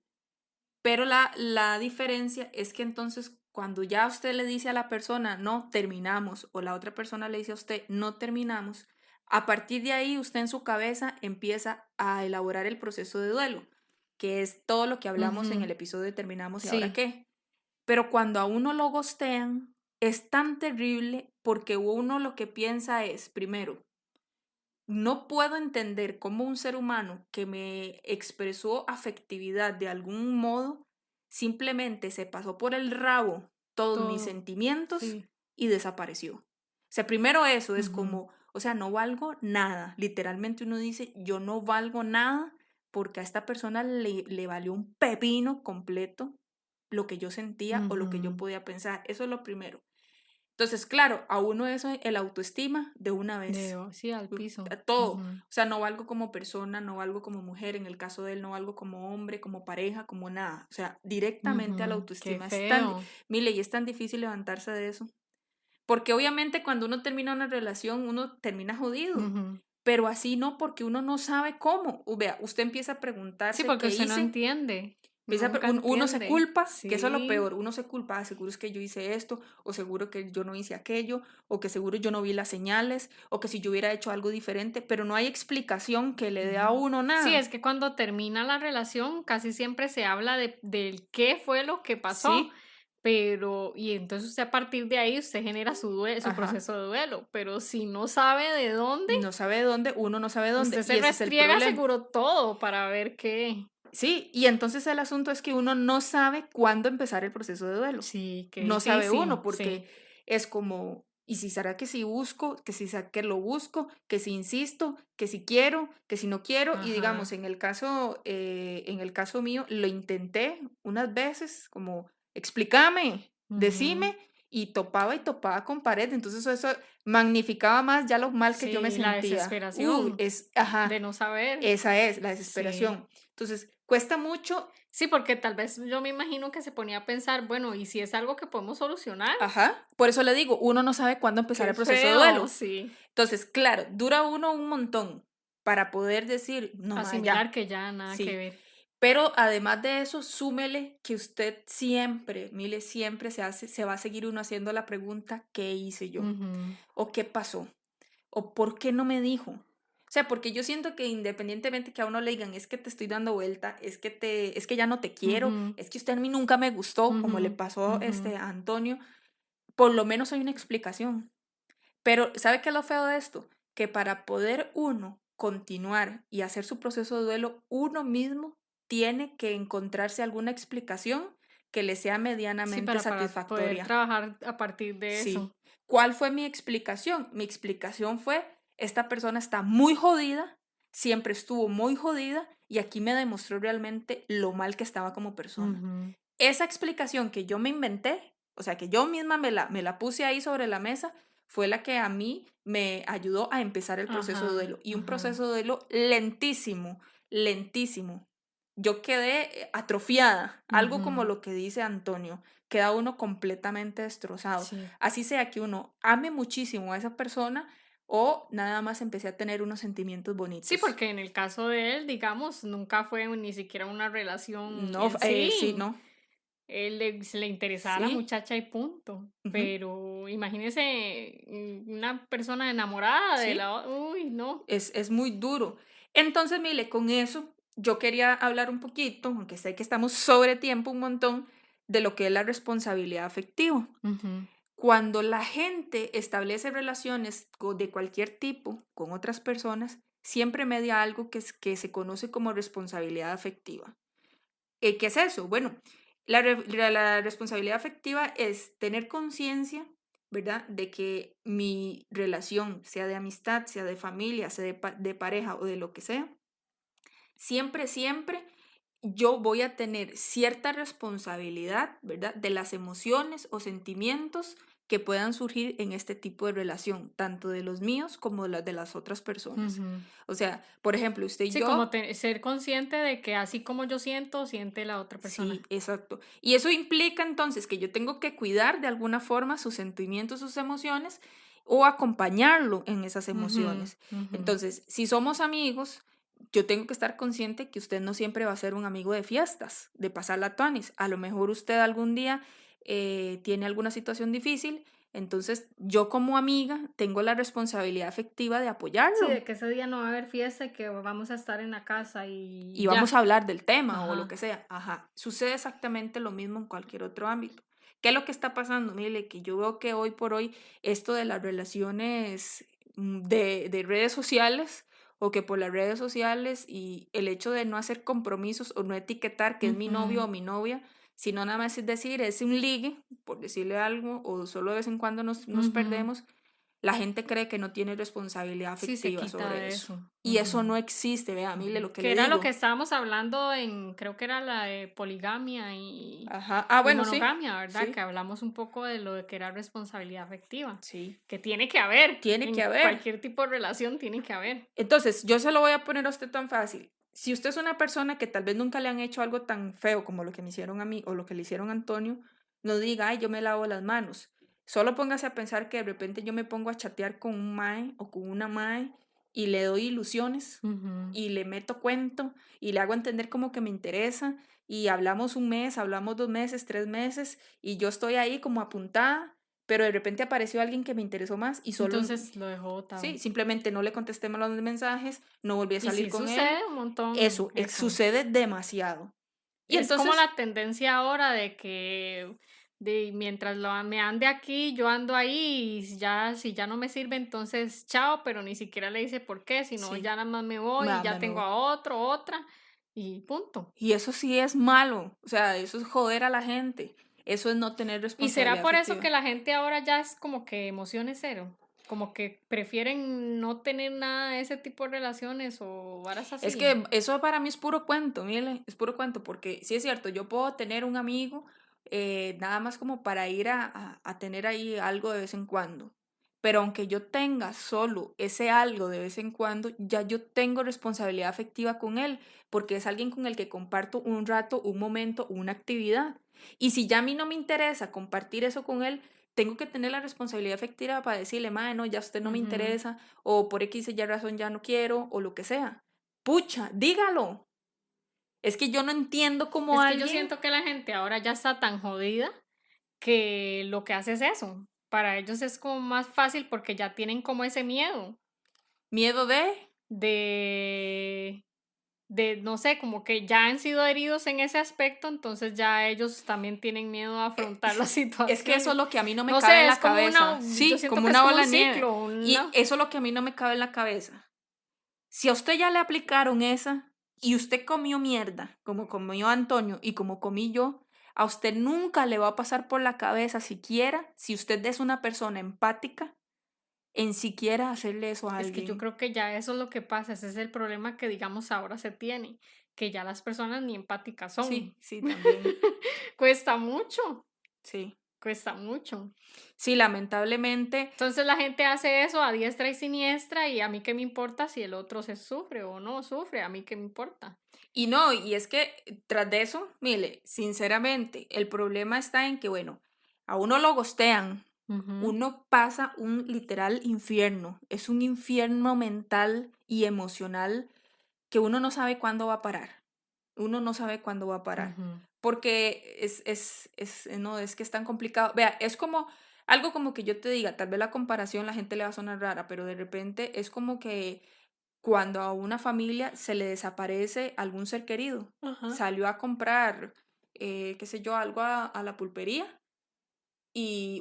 Pero la diferencia es que entonces cuando ya usted le dice a la persona, no, terminamos, o la otra persona le dice a usted, no terminamos, a partir de ahí usted en su cabeza empieza a elaborar el proceso de duelo, que es todo lo que hablamos en el episodio de Terminamos y ahora qué. Pero cuando a uno lo ghostean, es tan terrible porque uno lo que piensa es, primero, no puedo entender cómo un ser humano que me expresó afectividad de algún modo simplemente se pasó por el rabo todos mis sentimientos y desapareció. O sea, primero eso es como, o sea, no valgo nada. Literalmente uno dice, yo no valgo nada porque a esta persona le valió un pepino completo lo que yo sentía o lo que yo podía pensar. Eso es lo primero. Entonces, claro, a uno eso, el autoestima de una vez. Sí, al piso. Todo. O sea, no valgo como persona, no valgo como mujer, en el caso de él no valgo como hombre, como pareja, como nada. O sea, directamente a la autoestima. Qué feo. Mire, y es tan difícil levantarse de eso. Porque obviamente cuando uno termina una relación, uno termina jodido. Pero así no, porque uno no sabe cómo. Vea, usted empieza a preguntarse sí, porque qué usted hice. no entiende. Uno se culpa, Sí. que eso es lo peor, uno se culpa, seguro es que yo hice esto, o seguro que yo no hice aquello, o que seguro yo no vi las señales, o que si yo hubiera hecho algo diferente, pero no hay explicación que le dé a uno nada. Sí, es que cuando termina la relación casi siempre se habla del qué fue lo que pasó. Sí. Pero, y entonces usted a partir de ahí usted genera su Ajá. proceso de duelo, pero si no sabe de dónde, No sabe dónde, uno no sabe dónde. usted y se ese es el restriega problema. seguro todo para ver qué. Sí, y entonces el asunto es que uno no sabe cuándo empezar el proceso de duelo. Sí, qué No sabe difícil, uno, porque sí. es como, ¿y si será que si busco, que si que lo busco, que si insisto, que si quiero, que si no quiero? Y digamos, Ajá. en el caso mío, lo intenté unas veces, como, explícame, decime, y topaba con pared. Entonces eso magnificaba más ya lo mal que yo me Sí, la sentía. desesperación Ajá, de no saber. esa es la Sí. desesperación. Entonces, cuesta mucho. Sí, porque tal vez yo me imagino que se ponía a pensar, bueno, ¿y si es algo que podemos solucionar? Ajá, por eso le digo, uno no sabe cuándo empezar Qué el proceso de feo, duelo. sí. Entonces, claro, dura uno un montón para poder decir, no, ma, Asimilar ya. que ya nada que Sí. ver. Pero además de eso, súmele que usted siempre, mire, siempre se va a seguir uno haciendo la pregunta, ¿qué hice yo? Ujú. ¿O qué pasó? ¿O por qué no me dijo? O sea, porque yo siento que independientemente que a uno le digan, es que te estoy dando vuelta, es que ya no te quiero, Ujú. es que usted a mí nunca me gustó, como le Ujú. pasó Ujú. a Antonio, por lo menos hay una explicación. Pero, ¿sabe qué es lo feo de esto? Que para poder uno continuar y hacer su proceso de duelo, uno mismo tiene que encontrarse alguna explicación que le sea Sí, medianamente para poder satisfactoria. trabajar a partir de eso. Sí. ¿Cuál fue mi explicación? Mi explicación fue, esta persona está muy jodida, siempre estuvo muy jodida y aquí me demostró realmente lo mal que estaba como persona. Ujú. Esa explicación que yo me inventé, o sea, que yo misma me la puse ahí sobre la mesa, fue la que a mí me ayudó a empezar el proceso de Ajá, duelo. Y un ajá. proceso de duelo lentísimo, lentísimo. Yo quedé atrofiada, algo como Ujú. lo que dice Antonio, queda uno completamente destrozado. Sí. Así sea que uno ame muchísimo a esa persona o nada más empecé a tener unos sentimientos Sí, bonitos. porque en el caso de él, digamos, nunca fue ni siquiera una relación No, en sí, sí. no, Se le interesaba a la sí. muchacha y punto. Ujú. Pero imagínese una persona enamorada de Sí, la uy, no. es muy duro. Entonces, mire, con eso yo quería hablar un poquito, aunque sé que estamos sobre tiempo un montón, de lo que es la responsabilidad afectiva. Ujú. Cuando la gente establece relaciones de cualquier tipo con otras personas, siempre media algo que se conoce como responsabilidad afectiva. ¿Qué es eso? Bueno, la responsabilidad afectiva es tener conciencia, ¿verdad? De que mi relación, sea de amistad, sea de familia, sea de pareja o de lo que sea, siempre yo voy a tener cierta responsabilidad, ¿verdad? De las emociones o sentimientos que puedan surgir en este tipo de relación, tanto de los míos como de las otras personas. Ujú. O sea, por ejemplo, usted y Sí, como yo. ser consciente de que así como yo siento, siente la otra Sí, persona. exacto. Y eso implica entonces que yo tengo que cuidar de alguna forma sus sentimientos, sus emociones o acompañarlo en esas Ujú, emociones. ujú. Entonces, si somos amigos, yo tengo que estar consciente que usted no siempre va a ser un amigo de fiestas, de pasar la tuanis. A lo mejor usted algún día tiene alguna situación difícil, entonces yo como amiga tengo la responsabilidad afectiva de Sí, apoyarlo de que ese día no va a haber fiesta y que vamos a estar en la casa y y vamos ya. a hablar del tema o lo que Ajá. sea. Ajá. Sucede exactamente lo mismo en cualquier otro ámbito. ¿Qué es lo que está pasando? Mire, que yo veo que hoy por hoy esto de las relaciones de redes sociales o que por las redes sociales y el hecho de no hacer compromisos o no etiquetar que es mi novio Ujú, o mi novia, sino nada más es decir, es un ligue, por decirle algo, o solo de vez en cuando nos ujú. perdemos, la gente cree que no tiene responsabilidad Sí, se afectiva quita sobre de eso. eso. Y eso Ujú, no existe, vea, mire ujú. lo que Que le era lo que digo. estábamos hablando en, creo que era la de poligamia Ajá. y Bueno, sí. monogamia, ¿verdad? Que Sí, hablamos un poco de lo de que era responsabilidad afectiva, sí. que tiene que haber, Tiene que en haber. cualquier tipo de relación tiene que haber. Entonces, yo se lo voy a poner a usted tan fácil. Si usted es una persona que tal vez nunca le han hecho algo tan feo como lo que me hicieron a mí o lo que le hicieron a Antonio, no diga, ay, yo me lavo las manos. Solo póngase a pensar que de repente yo me pongo a chatear con un mae o con una mae y le doy ilusiones Ujú. y le meto cuento y le hago entender como que me interesa y hablamos un mes, hablamos 2 meses, 3 meses y yo estoy ahí como apuntada, pero de repente apareció alguien que me interesó más y solo, Entonces lo dejó botado. sí, simplemente no le contesté más los mensajes, no volví a Y salir sí con él. sucede un montón Eso, eso. sucede demasiado. Y Es como entonces, la tendencia ahora de que mientras me ande aquí, yo ando ahí y ya, si ya no me sirve, entonces chao, pero ni siquiera le dice por qué, sino sí, ya nada más me voy y ya me tengo voy. a otra y punto. Y eso sí es malo, o sea, eso es joder a la gente, eso es no tener ¿Y será responsabilidad por eso que afectiva. la gente ahora ya es como que emociones cero? Como que prefieren no tener nada de ese tipo de relaciones o varas Es así. que eso para mí es puro cuento, mire, es puro cuento, porque sí es cierto, yo puedo tener un amigo nada más como para ir a tener ahí algo de vez en cuando, pero aunque yo tenga solo ese algo de vez en cuando, ya yo tengo responsabilidad afectiva con él, porque es alguien con el que comparto un rato, un momento, una actividad. Y si ya a mí no me interesa compartir eso con él, tengo que tener la responsabilidad afectiva para decirle, mae, no, ya usted no me Ujú. interesa, o por X y Y razón ya no quiero, o lo que sea. Pucha, dígalo. Es que yo no entiendo cómo Es que yo alguien, siento que la gente ahora ya está tan jodida que lo que hace es eso. Para ellos es como más fácil porque ya tienen como ese miedo miedo de, de, no sé, como que ya han sido heridos en ese aspecto, entonces ya ellos también tienen miedo a afrontar las es que eso es situaciones. lo que a mí no me No cabe sé, en es la como cabeza. yo Sí, siento como que es una como bola un de nieve. ciclo, Y eso es lo que a mí no me cabe en la cabeza. Si a usted ya le aplicaron esa y usted comió mierda, como comió Antonio y como comí yo, a usted nunca le va a pasar por la cabeza siquiera, si usted es una persona empática, en siquiera hacerle eso a es que yo alguien. creo que ya eso es lo que pasa, ese es el problema que digamos ahora se tiene, que ya las personas ni empáticas son. Sí, sí, también. Cuesta mucho, Sí. cuesta mucho. Sí, lamentablemente. Entonces la gente hace eso a diestra y siniestra y a mí qué me importa si el otro se sufre o no sufre, a mí qué me importa. Y no, y es que tras de eso, mire, sinceramente, el problema está en que, bueno, a uno lo gostean, Ujú. uno pasa un literal infierno, es un infierno mental y emocional que uno no sabe cuándo va a parar, uno no sabe cuándo va a parar, Ujú. porque no, es que es tan complicado. Vea, es como algo como que yo te diga, tal vez la comparación la gente le va a sonar rara, pero de repente es como que cuando a una familia se le desaparece algún ser querido, Ajá. salió a comprar, qué sé yo, algo a la pulpería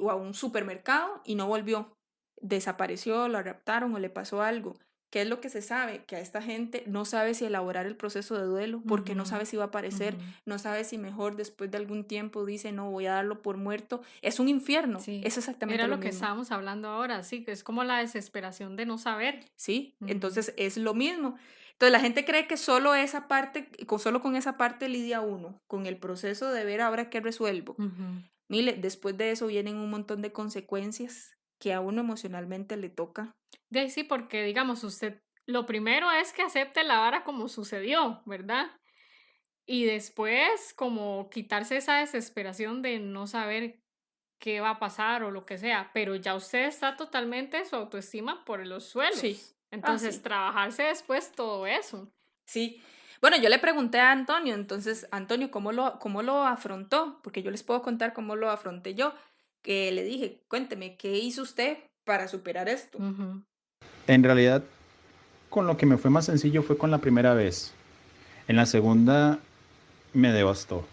o a un supermercado y no volvió. Desapareció, la raptaron o le pasó algo. ¿Qué es lo que se sabe? Que a esta gente no sabe si elaborar el proceso de duelo porque no Ujú. sabe si va a aparecer, Ujú. no sabe si mejor después de algún tiempo dice, no, voy a darlo por muerto. Es un infierno, Sí, es exactamente era lo lo que mismo. estábamos hablando ahora, sí, que es como la desesperación de no saber. ¿Sí? Ujú. Entonces es lo mismo. Entonces la gente cree que solo esa parte, solo con esa parte lidia uno, con el proceso de ver ahora qué resuelvo. Ujú. Mire, después de eso vienen un montón de consecuencias que a uno emocionalmente le toca. De ahí sí, porque digamos, usted, lo primero es que acepte la vara como sucedió, ¿verdad? Y después, como quitarse esa desesperación de no saber qué va a pasar o lo que sea, pero ya usted está totalmente su autoestima por los Sí, suelos. sí, Entonces, trabajarse después todo eso. sí. Bueno, yo le pregunté a Antonio, entonces, Antonio, cómo lo afrontó? Porque yo les puedo contar cómo lo afronté yo, que le dije, cuénteme, ¿qué hizo usted para superar esto? Ujú. En realidad, con lo que me fue más sencillo fue con la primera vez. En la segunda me devastó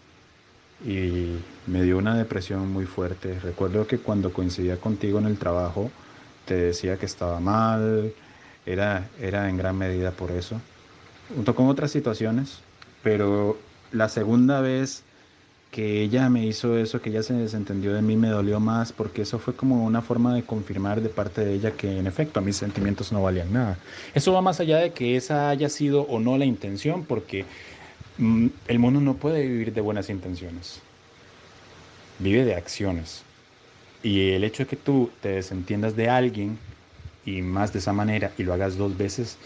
y me dio una depresión muy fuerte. Recuerdo que cuando coincidía contigo en el trabajo, te decía que estaba mal, era en gran medida por eso, junto con otras situaciones, pero la segunda vez que ella me hizo eso, que ella se desentendió de mí, me dolió más porque eso fue como una forma de confirmar de parte de ella que en efecto mis sentimientos no valían nada. Eso va más allá de que esa haya sido o no la intención, porque el mundo no puede vivir de buenas intenciones, vive de acciones. Y el hecho de que tú te desentiendas de alguien y más de esa manera y lo hagas dos veces,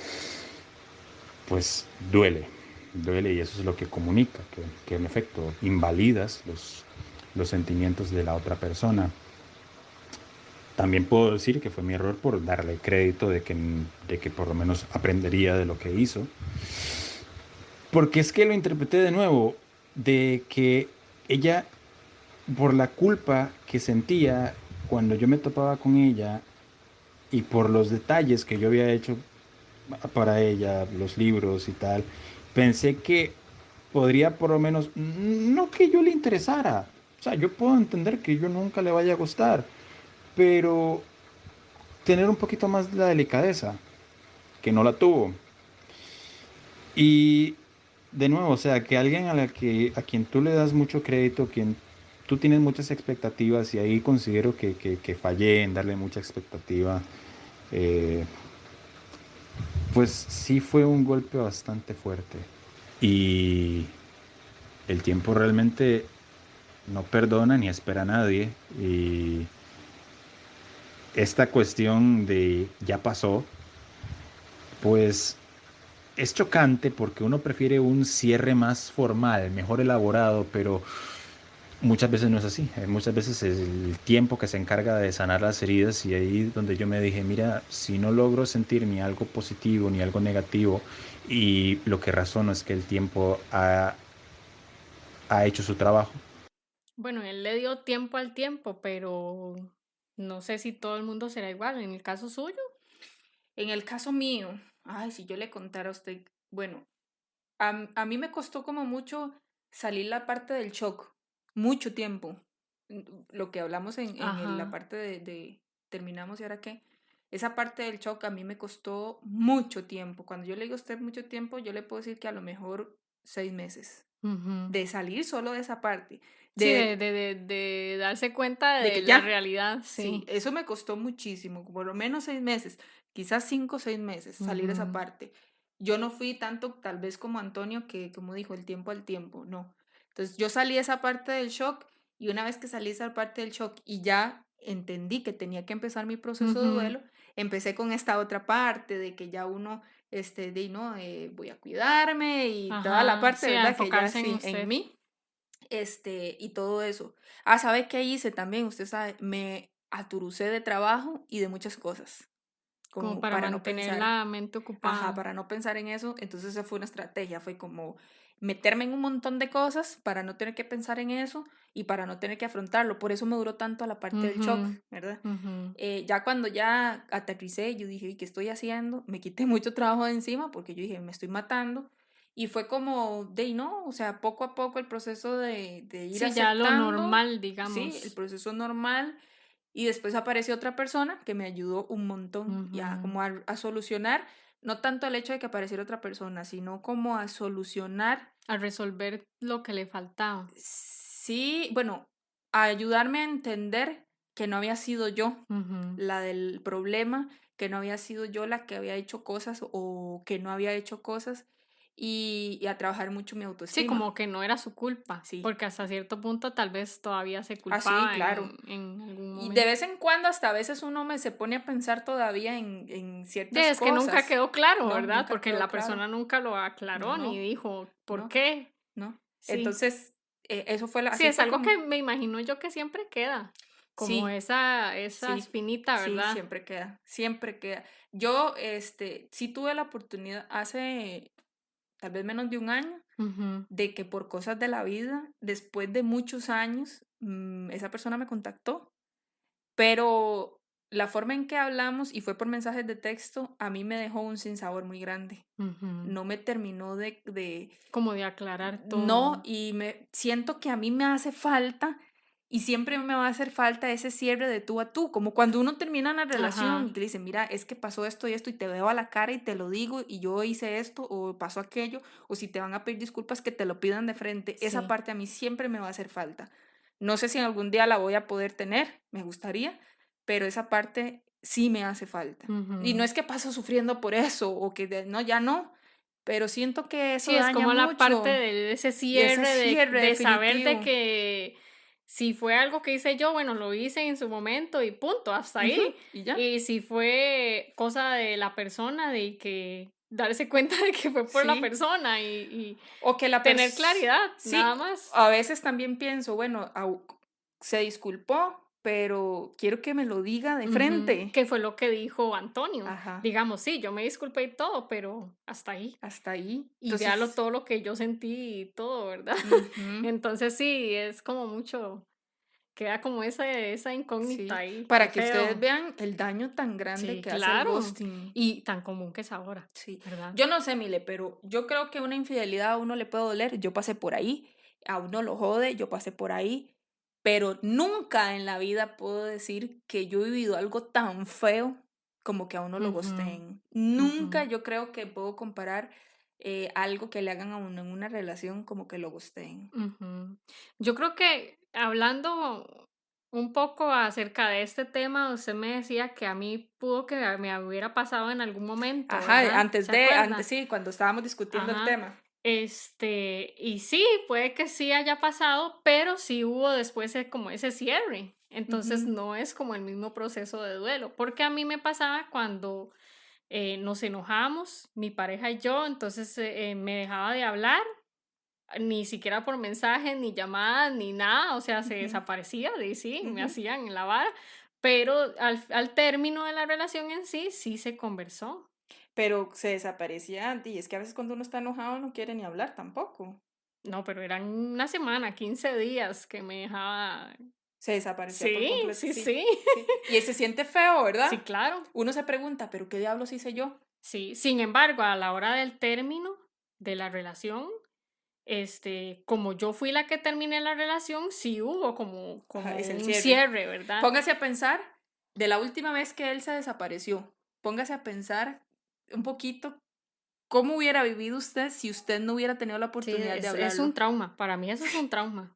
pues duele y eso es lo que comunica, que en efecto invalidas los sentimientos de la otra persona. También puedo decir que fue mi error por darle crédito de que por lo menos aprendería de lo que hizo. Porque es que lo interpreté de nuevo, de que ella, por la culpa que sentía cuando yo me topaba con ella y por los detalles que yo había hecho para ella, los libros y tal, pensé que podría por lo menos, no que yo le interesara, o sea, yo puedo entender que yo nunca le vaya a gustar, pero tener un poquito más de la delicadeza, que no la tuvo. Y de nuevo, o sea, que alguien a quien tú le das mucho crédito, quien tú tienes muchas expectativas y ahí considero que fallé en darle mucha expectativa, eh, pues sí fue un golpe bastante fuerte. Y el tiempo realmente no perdona ni espera a nadie. Y esta cuestión de ya pasó, pues es chocante porque uno prefiere un cierre más formal, mejor elaborado, pero muchas veces no es así. Muchas veces es el tiempo que se encarga de sanar las heridas y ahí donde yo me dije, mira, si no logro sentir ni algo positivo ni algo negativo y lo que razono es que el tiempo ha hecho su trabajo. Bueno, él le dio tiempo al tiempo, pero no sé si todo el mundo será igual. En el caso suyo, En el caso mío, ay, si yo le contara a usted, bueno, a mí me costó como mucho salir la parte del shock, mucho tiempo. Lo que hablamos en la ajá. parte de terminamos y ahora qué. Esa parte del shock a mí me costó mucho tiempo. Cuando yo le digo a usted mucho tiempo, yo le puedo decir que a lo mejor 6 meses Ujú. de salir solo de esa parte, Sí, de, de darse cuenta de de que la ya, realidad, sí, sí. eso me costó muchísimo, por lo menos 6 meses, quizás 5 o 6 meses salir esa Ujú. parte. Yo no fui tanto tal vez como Antonio, que como dijo, el tiempo al tiempo, no. Entonces yo salí esa parte del shock y una vez que salí esa parte del shock y ya entendí que tenía que empezar mi proceso de Ujú. duelo, empecé con esta otra parte de que ya uno, de no, voy a cuidarme y toda la Ajá, parte, sí, a ¿verdad? Que ya enfocarse en sí, en usted. mí y todo eso. Ah, ¿sabe qué hice también? Usted sabe, me aturucé de trabajo y de muchas cosas, Como como para para no mantener pensar, la mente ajá, ocupada. para no pensar en eso. Entonces esa fue una estrategia, fue como meterme en un montón de cosas para no tener que pensar en eso y para no tener que afrontarlo. Por eso me duró tanto la parte del shock, Ujú, ¿verdad? ujú. Ya cuando ya aterricé, yo dije, ¿y qué estoy haciendo? Me quité mucho trabajo de encima porque yo dije, me estoy matando. Y fue como, de no, o sea, poco a poco el proceso de ir Sí, ya lo aceptando, normal, sí, el digamos. proceso normal. Y después apareció otra persona que me ayudó un montón, ya, Ujú. como a solucionar, no tanto el hecho de que apareciera otra persona, sino como a solucionar, A resolver lo que le faltaba. sí, bueno, a ayudarme a entender que no había sido yo Ujú. la del problema, que no había sido yo la que había hecho cosas o que no había hecho cosas y a trabajar mucho mi Sí, autoestima. como que no era su culpa, Sí, porque hasta cierto punto tal vez todavía se sí, culpaba claro. en algún Y de momento. vez en cuando, hasta a veces uno se pone a pensar todavía en ciertas Es que nunca cosas. quedó claro, No, ¿verdad? nunca Porque quedó la claro. persona nunca lo aclaró ni No, dijo por no, qué. no. Sí. Entonces, eso fue, Sí, así es fue algo que como, me imagino yo que siempre queda, como sí, esa sí, espinita, sí, ¿verdad? siempre queda, siempre queda. Yo, sí tuve la oportunidad hace tal vez menos de un año, Ujú. de que por cosas de la vida, después de muchos años, esa persona me contactó, pero la forma en que hablamos, y fue por mensajes de texto, a mí me dejó un sinsabor muy grande. Ujú. No me terminó Como de aclarar no, todo. y me siento que a mí me hace falta y siempre me va a hacer falta ese cierre de tú a tú, como cuando uno termina una relación y Ajá, te dice, mira, es que pasó esto y esto y te veo a la cara y te lo digo y yo hice esto o pasó aquello, o si te van a pedir disculpas que te lo pidan de frente, esa sí. parte a mí siempre me va a hacer falta. No sé si algún día la voy a poder tener, me gustaría, pero esa parte sí me hace falta. Y no Ujú. es que paso sufriendo por eso o que no, ya no, pero siento que eso Sí, es daña como la parte mucho. de ese Y ese cierre cierre de saber de definitivo. que si fue algo que hice yo, bueno, lo hice en su momento y punto, hasta Ujú, ahí. y ya. Y si fue cosa de la persona, de que darse cuenta de que fue por la Sí. persona y O que la tener persona. claridad, Sí, nada más. a veces también pienso, bueno, se disculpó, pero quiero que me lo diga de frente. Que fue lo que dijo Antonio. Ajá. Digamos, sí, yo me disculpé y todo, pero hasta ahí. Hasta ahí. Y véalo todo lo que yo sentí y todo, ¿verdad? Entonces sí, es como mucho, queda como esa incógnita ahí. Para qué que feo. ustedes vean el daño tan grande Sí, que hace el claro. ghosting. Y tan común que es ahora. Sí. ¿Verdad? Yo no sé, Mile, pero yo creo que una infidelidad a uno le puede doler. Yo pasé por ahí, a uno lo jode, yo pasé por ahí, pero nunca en la vida puedo decir que yo he vivido algo tan feo como que a uno lo ghosteen. Nunca yo creo que puedo comparar algo que le hagan a uno en una relación como que lo ghosteen. Yo creo que hablando un poco acerca de este tema, usted me decía que a mí pudo que me hubiera pasado en algún momento, Ajá, ¿verdad? antes ¿Se acuerda? sí, cuando estábamos discutiendo el Ajá. tema. Y sí, puede que sí haya pasado, pero sí hubo después como ese cierre. Entonces no es como el mismo proceso de duelo, porque a mí me pasaba cuando nos enojamos, mi pareja y yo, entonces me dejaba de hablar, ni siquiera por mensajes, ni llamadas, ni nada, o sea, se desaparecía, y sí, me hacían la vara, pero al término de la relación en sí, sí se conversó. Pero se desaparecía, y es que a veces cuando uno está enojado no quiere ni hablar tampoco. No, pero eran una semana, 15 días que me dejaba. Se desaparecía por Sí, completo. sí, Sí, sí. sí. Y se siente feo, ¿verdad? Sí, claro. Uno se pregunta, ¿pero qué diablos hice yo? Sí, sin embargo, a la hora del término de la relación, como yo fui la que terminé la relación, sí hubo como Ajá, es el un cierre. cierre, ¿verdad? Póngase a pensar de la última vez que él se desapareció. Póngase a pensar un poquito cómo hubiera vivido usted si usted no hubiera tenido la Sí, oportunidad de es hablarlo. un trauma. Para mí eso es un trauma.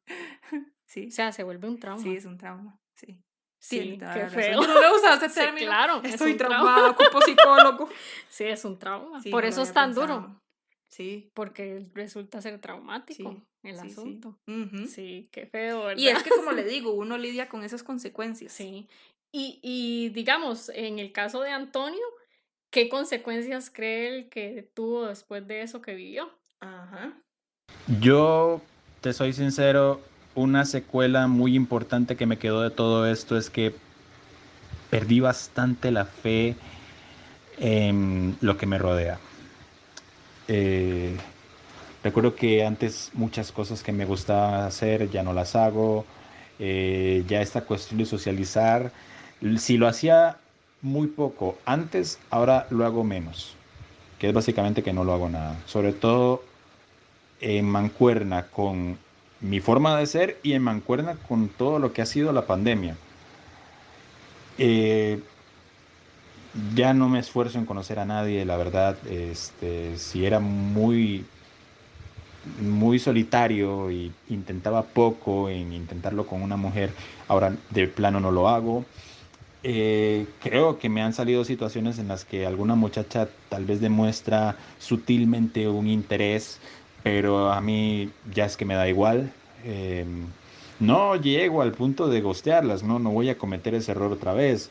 O Sí, sea, se vuelve un sí, trauma. es un trauma. Sí. Tiene Sí, toda qué la razón. feo. Yo no le he usado ese Sí, término. claro, es Estoy un traumada, ocupo psicólogo. Sí, es un trauma. Sí, Por no lo eso es había tan duro. pensado. Sí, Porque resulta ser traumático sí, el sí, sí. asunto. Ujú. Sí, qué feo, ¿verdad? Y es que, como le digo, uno lidia con esas consecuencias. Sí. Y digamos, en el caso de Antonio, ¿qué consecuencias cree él que tuvo después de eso que vivió? Ajá. Yo, te soy sincero, una secuela muy importante que me quedó de todo esto es que perdí bastante la fe en lo que me rodea. Recuerdo que antes muchas cosas que me gustaba hacer ya no las hago. Ya esta cuestión de socializar, si lo hacía muy poco antes, ahora lo hago menos, que es básicamente que no lo hago nada. Sobre todo en mancuerna con mi forma de ser y en mancuerna con todo lo que ha sido la pandemia. Eh, ya no me esfuerzo en conocer a nadie, la verdad. Si era muy solitario y intentaba poco en intentarlo con una mujer, ahora de plano no lo hago. Creo que me han salido situaciones en las que alguna muchacha tal vez demuestra sutilmente un interés, pero a mí ya es que me da igual. Eh, no llego al punto de gostearlas, no voy a cometer ese error otra vez.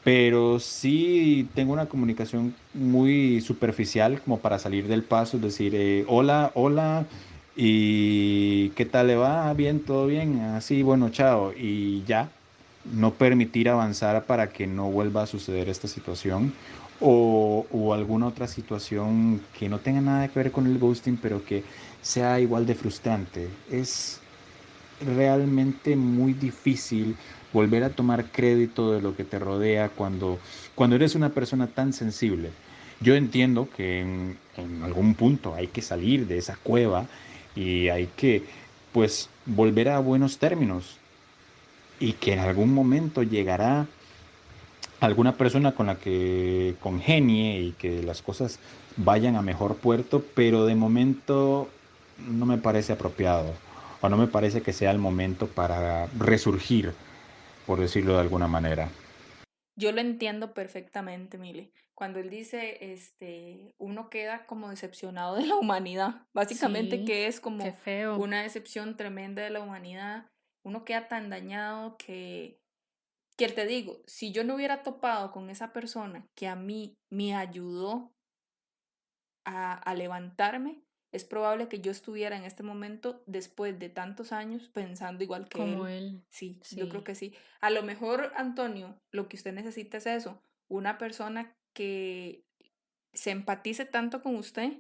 Pero sí tengo una comunicación muy superficial como para salir del paso, es decir, hola, hola, y ¿qué tal le va? Bien, todo bien, así, bueno, chao, y ya, no permitir avanzar para que no vuelva a suceder esta situación o alguna otra situación que no tenga nada que ver con el ghosting, pero que sea igual de frustrante. Es realmente muy difícil volver a tomar crédito de lo que te rodea cuando eres una persona tan sensible. Yo entiendo que en algún punto hay que salir de esa cueva y hay que, pues, volver a buenos términos y que en algún momento llegará alguna persona con la que congenie y que las cosas vayan a mejor puerto, pero de momento no me parece apropiado o no me parece que sea el momento para resurgir, por decirlo de alguna manera. Yo lo entiendo perfectamente, Mile. Cuando él dice, uno queda como decepcionado de la humanidad. Básicamente Sí, que es qué como feo. una decepción tremenda de la humanidad. Uno queda tan dañado que te digo, si yo no hubiera topado con esa persona que a mí me ayudó a levantarme, es probable que yo estuviera en este momento, después de tantos años, pensando igual que Como él. Sí, Sí. yo creo que sí. A lo mejor, Antonio, lo que usted necesita es eso, una persona que se empatice tanto con usted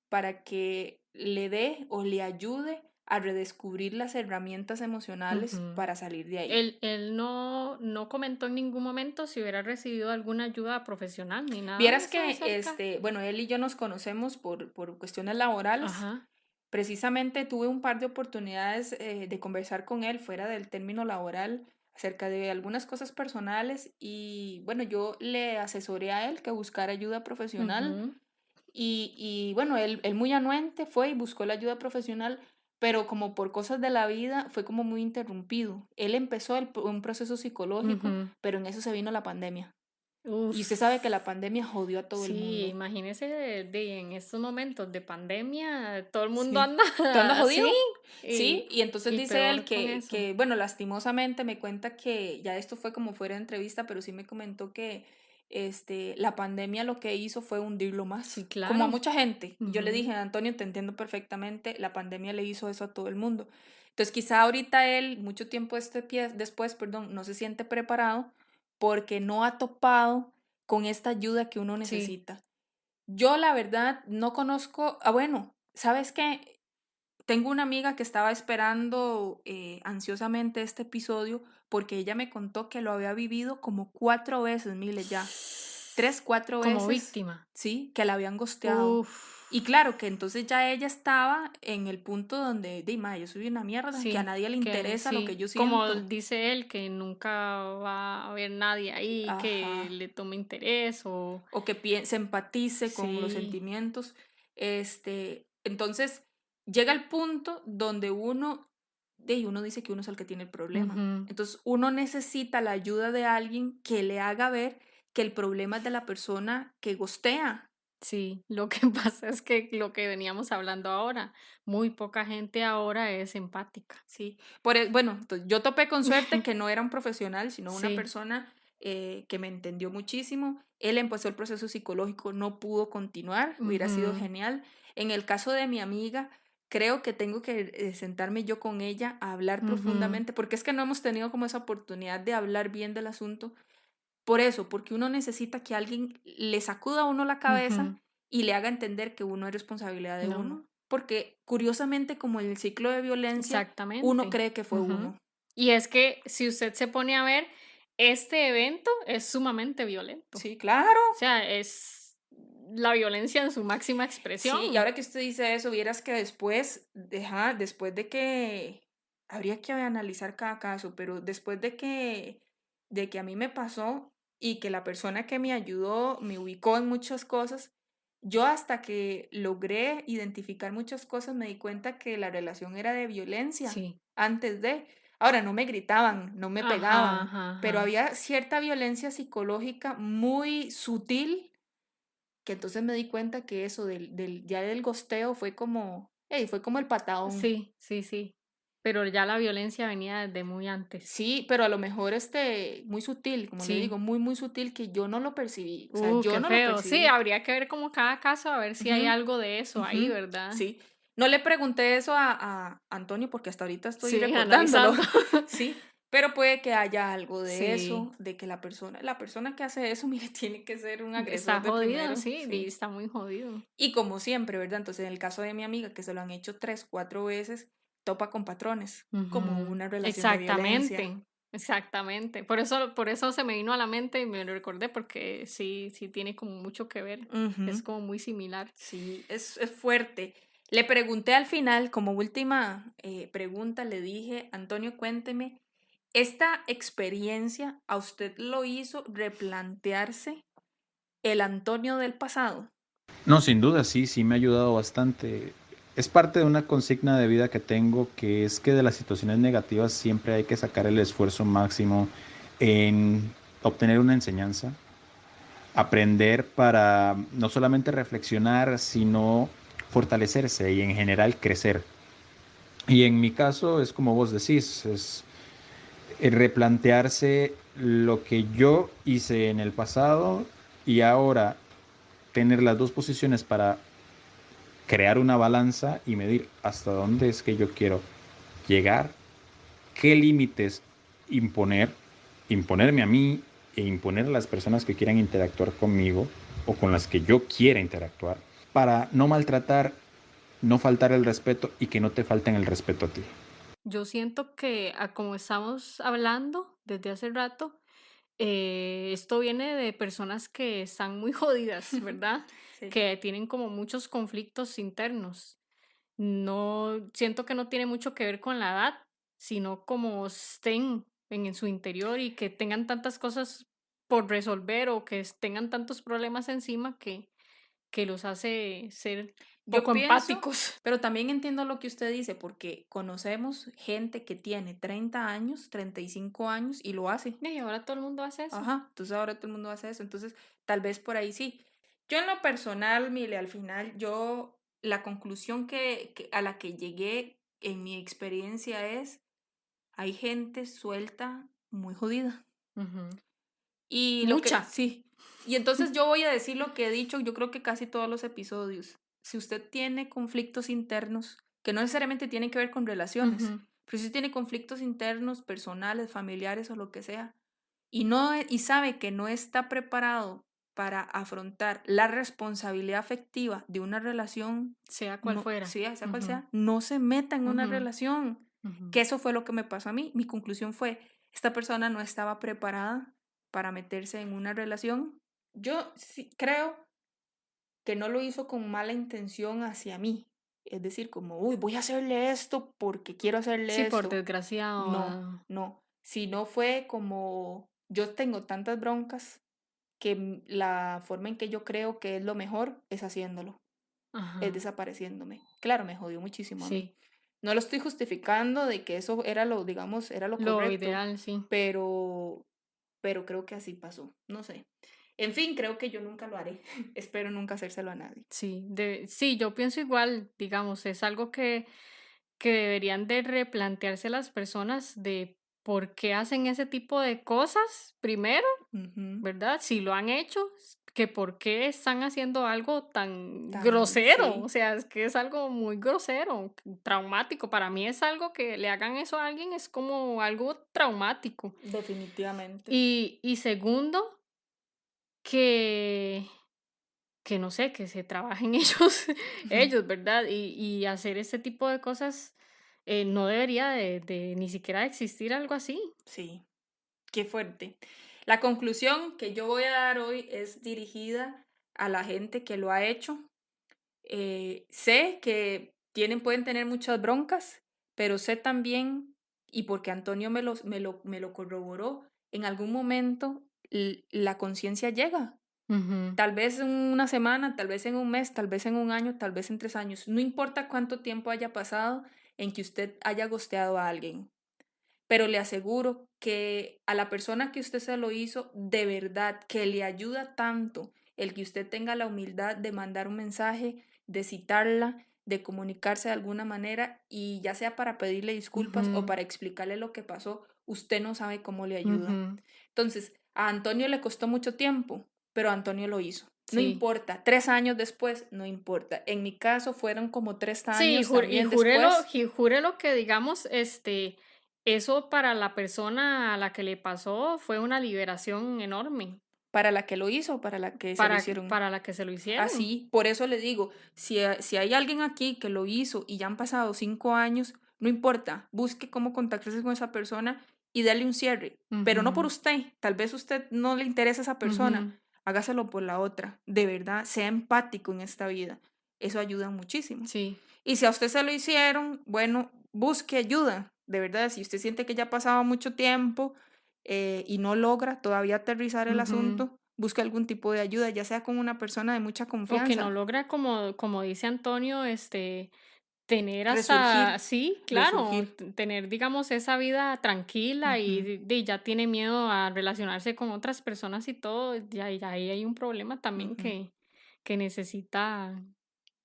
para que le dé o le ayude a redescubrir las herramientas emocionales Ujú. para salir de ahí. Él no comentó en ningún momento si hubiera recibido alguna ayuda profesional ni nada de Vieras eso que, acerca. bueno, él y yo nos conocemos por cuestiones laborales. Ajá. Precisamente tuve un par de oportunidades de conversar con él fuera del término laboral acerca de algunas cosas personales y bueno, yo le asesoré a él que buscara ayuda profesional Ujú. y bueno, él muy anuente fue y buscó la ayuda profesional, pero como por cosas de la vida fue como muy interrumpido. Él empezó un proceso psicológico, Ujú. pero en eso se vino la pandemia. Y usted sabe que la Uf. pandemia jodió a todo el Sí, mundo. imagínese en estos momentos de pandemia, todo el mundo Sí. anda ¿Te anda jodido? así Sí, y entonces y dice él peor con eso. bueno, lastimosamente me cuenta que ya esto fue como fuera de entrevista, pero sí me comentó que la pandemia lo que hizo fue hundirlo Sí, más, como a claro. mucha gente. Y yo le Ujú. dije, Antonio, te entiendo perfectamente, la pandemia le hizo eso a todo el mundo. Entonces quizá ahorita él, mucho tiempo después, perdón, no se siente preparado porque no ha topado con esta ayuda que uno Sí. necesita. Yo la verdad no conozco, bueno, ¿sabes qué? Tengo una amiga que estaba esperando ansiosamente este episodio porque ella me contó que lo había vivido como 4 veces, Mile, ya. 3, 4 Como veces, víctima. sí, que la habían gosteado. Y Uf. claro, que entonces ya ella estaba en el punto donde, yo soy una mierda, que a Sí, nadie le que interesa lo que sí. yo Como siento. dice él, que nunca va a haber nadie ahí que Ajá. le tome interés o O que se empatice con los sí. sentimientos. Entonces, llega el punto donde uno dice que uno es el que tiene el problema. Ujú. Entonces, uno necesita la ayuda de alguien que le haga ver que el problema es de la persona que gostea. Sí, lo que pasa es que lo que veníamos hablando ahora, muy poca gente ahora es empática. Sí, bueno, yo topé con suerte que no era un profesional, sino una Sí. persona que me entendió muchísimo. Él empezó el proceso psicológico, no pudo continuar, hubiera sido Ujú. genial. En el caso de mi amiga, creo que tengo que sentarme yo con ella a hablar Ujú. profundamente, porque es que no hemos tenido como esa oportunidad de hablar bien del asunto. Por eso, porque uno necesita que alguien le sacuda a uno la cabeza Ujú. y le haga entender que uno es responsabilidad de uno. No, Porque curiosamente, como en el ciclo de violencia, uno exactamente. cree que fue Ujú. uno. Y es que si usted se pone a ver, este evento es sumamente violento. Sí, claro. O sea, es la violencia en su máxima Sí, y expresión. ahora que usted dice eso, vieras que después de que, habría que analizar cada caso, pero después de que a mí me pasó y que la persona que me ayudó me ubicó en muchas cosas, yo hasta que logré identificar muchas cosas me di cuenta que la relación era de violencia Sí. antes de. Ahora, no me gritaban, no me Ajá, pegaban, ajá, pero ajá. había cierta violencia psicológica muy sutil que entonces me di cuenta que eso ya del gosteo fue como, fue como el patadón. Sí, sí, sí. Pero ya la violencia venía desde muy antes. Sí, pero a lo mejor muy sutil, como le digo, Sí. muy, muy sutil que yo no lo percibí. O sea, yo Qué no lo feo. Sí, percibí. habría que ver como cada caso, a ver si hay Ujú, algo de eso ahí, ujú, ¿verdad? sí. No le pregunté eso a Antonio porque hasta ahorita estoy Sí, recordándolo. analizando. Sí, pero puede que haya algo de Sí, eso, de que la persona que hace eso, mire, tiene que ser un agresor está de jodido, primero. sí, Sí. está muy jodido. Y como siempre, ¿verdad? Entonces, en el caso de mi amiga, que se lo han hecho 3, 4 veces, topa con patrones, como Ujú. una relación de violencia. Exactamente, exactamente. Por eso se me vino a la mente y me lo recordé porque sí, sí tiene como mucho que ver. Es Ujú. como muy similar. Sí, es fuerte. Le pregunté al final, como última pregunta, le dije, Antonio, cuénteme, ¿esta experiencia a usted lo hizo replantearse el Antonio del pasado? No, sin duda, sí, sí me ha ayudado bastante. Es parte de una consigna de vida que tengo, que es que de las situaciones negativas siempre hay que sacar el esfuerzo máximo en obtener una enseñanza, aprender para no solamente reflexionar, sino fortalecerse y en general crecer. Y en mi caso es como vos decís, es replantearse lo que yo hice en el pasado y ahora tener las dos posiciones para crear una balanza y medir hasta dónde es que yo quiero llegar, qué límites imponerme a mí e imponer a las personas que quieran interactuar conmigo o con las que yo quiera interactuar, para no maltratar, no faltar el respeto y que no te falten el respeto a ti. Yo siento que, como estamos hablando desde hace rato, esto viene de personas que están muy jodidas, ¿verdad? Sí. Que tienen como muchos conflictos internos. No, siento que no tiene mucho que ver con la edad, sino como estén en su interior y que tengan tantas cosas por resolver o que tengan tantos problemas encima que los hace ser Yo poco pienso, empáticos. pero también entiendo lo que usted dice, porque conocemos gente que tiene 30 años, 35 años y lo hace. Y ahora todo el mundo hace eso. Ajá, entonces ahora todo el mundo hace eso. Entonces, tal vez por ahí sí. Yo en lo personal, Mile, al final, la conclusión a la que llegué en mi experiencia es, hay gente suelta muy jodida. Ujú. Y Mucha. sí. Y entonces yo voy a decir lo que he dicho, yo creo que casi todos los episodios. Si usted tiene conflictos internos, que no necesariamente tienen que ver con relaciones, Ujú. pero si tiene conflictos internos, personales, familiares o lo que sea, y sabe que no está preparado para afrontar la responsabilidad afectiva de una relación, Sea cual fuera. sea cual Ujú. sea, no se meta en una Ujú. relación. Ujú. Que eso fue lo que me pasó a mí. Mi conclusión fue, esta persona no estaba preparada para meterse en una relación. Yo sí creo que no lo hizo con mala intención hacia mí. Es decir, como, uy, voy a hacerle esto porque quiero hacerle Sí, por esto. desgraciado. No, no. Sino fue como, yo tengo tantas broncas que la forma en que yo creo que es lo mejor es haciéndolo, es Ajá. desapareciéndome. Claro, me jodió muchísimo a mí. Sí, No lo estoy justificando de que eso era lo, digamos, era lo lo correcto, ideal, sí. pero creo que así pasó, no sé. En fin, creo que yo nunca lo haré. Espero nunca hacérselo a nadie. Sí, yo pienso igual, digamos, es algo que deberían de replantearse las personas de por qué hacen ese tipo de cosas primero, Ujú. ¿verdad? Si lo han hecho, que por qué están haciendo algo tan Tan, grosero, sí, o sea, es que es algo muy grosero, traumático. Para mí es algo que le hagan eso a alguien, es como algo traumático. definitivamente. Y segundo, que no sé, que se trabajen ellos, ¿verdad? Y hacer este tipo de cosas no debería de ni siquiera existir algo así. Sí, qué fuerte. La conclusión que yo voy a dar hoy es dirigida a la gente que lo ha hecho. Sé que pueden tener muchas broncas, pero sé también, y porque Antonio me lo corroboró, en algún momento la conciencia llega. Ujú. Tal vez en una semana, tal vez en un mes, tal vez en un año, tal vez en 3 años. No importa cuánto tiempo haya pasado en que usted haya gosteado a alguien, pero le aseguro que a la persona que usted se lo hizo, de verdad, que le ayuda tanto el que usted tenga la humildad de mandar un mensaje, de citarla, de comunicarse de alguna manera y ya sea para pedirle disculpas o Ujú. para explicarle lo que pasó, usted no sabe cómo le ayuda. Ujú. Entonces, a Antonio le costó mucho tiempo, pero Antonio lo hizo. No Sí. importa, 3 años después, no importa. En mi caso fueron como 3 Sí, años también después. júrelo que digamos, eso para la persona a la que le pasó fue una liberación enorme Para la que lo hizo, para la que se lo hicieron. para la que se lo hicieron. Así, por eso le digo, si hay alguien aquí que lo hizo y ya han pasado 5 años, no importa, busque cómo contactarse con esa persona y darle un cierre, pero no por Ujú. usted, tal vez usted no le interesa a esa persona, Ujú. hágaselo por la otra, de verdad, sea empático en esta vida, eso ayuda muchísimo. Sí. Y si a usted se lo hicieron, bueno, busque ayuda, de verdad, si usted siente que ya ha pasado mucho tiempo y no logra todavía aterrizar el Ujú. asunto, busque algún tipo de ayuda, ya sea con una persona de mucha O que no confianza. logra, como dice Antonio, tener hasta, Resurgir, sí, claro, resurgir. tener, digamos, esa vida tranquila y Ujú, ya tiene miedo a relacionarse con otras personas y todo, ya ahí hay un problema también ujú, que necesita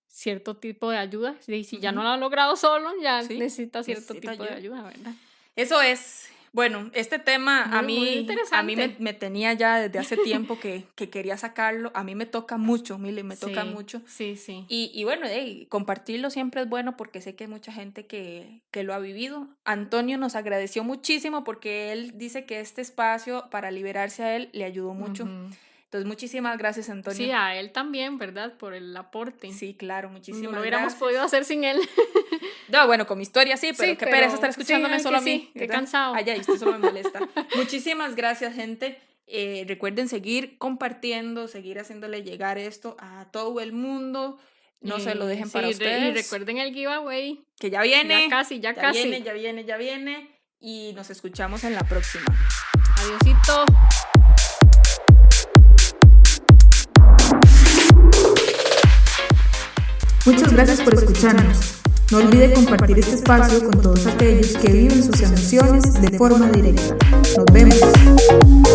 cierto tipo de ayuda. Y si ya no ujú. lo ha logrado solo, ya Sí, necesita cierto necesita tipo de ayuda. ayuda, ¿verdad? Eso es. Bueno, este tema muy a mí me tenía ya desde hace tiempo que quería sacarlo. A mí me toca mucho, Mili, toca mucho. Sí, sí. Y bueno, compartirlo siempre es bueno porque sé que hay mucha gente que lo ha vivido. Antonio nos agradeció muchísimo porque él dice que este espacio para liberarse a él le ayudó mucho. Entonces, muchísimas gracias, Antonio. Sí, a él también, ¿verdad? Por el aporte. Sí, claro, muchísimas gracias. No lo hubiéramos podido hacer sin él. No, bueno, con mi historia sí, pero qué pereza estar escuchándome solo a mí. Qué cansado. Ay, esto solo me molesta. Muchísimas gracias, gente. Recuerden seguir compartiendo, seguir haciéndole llegar esto a todo el mundo. No se lo dejen para ustedes. Y recuerden el giveaway. Que ya viene. Ya casi. Ya viene. Y nos escuchamos en la próxima. Adiósito. Muchas gracias por escucharnos. No olvide compartir este espacio con todos aquellos que viven sus emociones de forma directa. Nos vemos.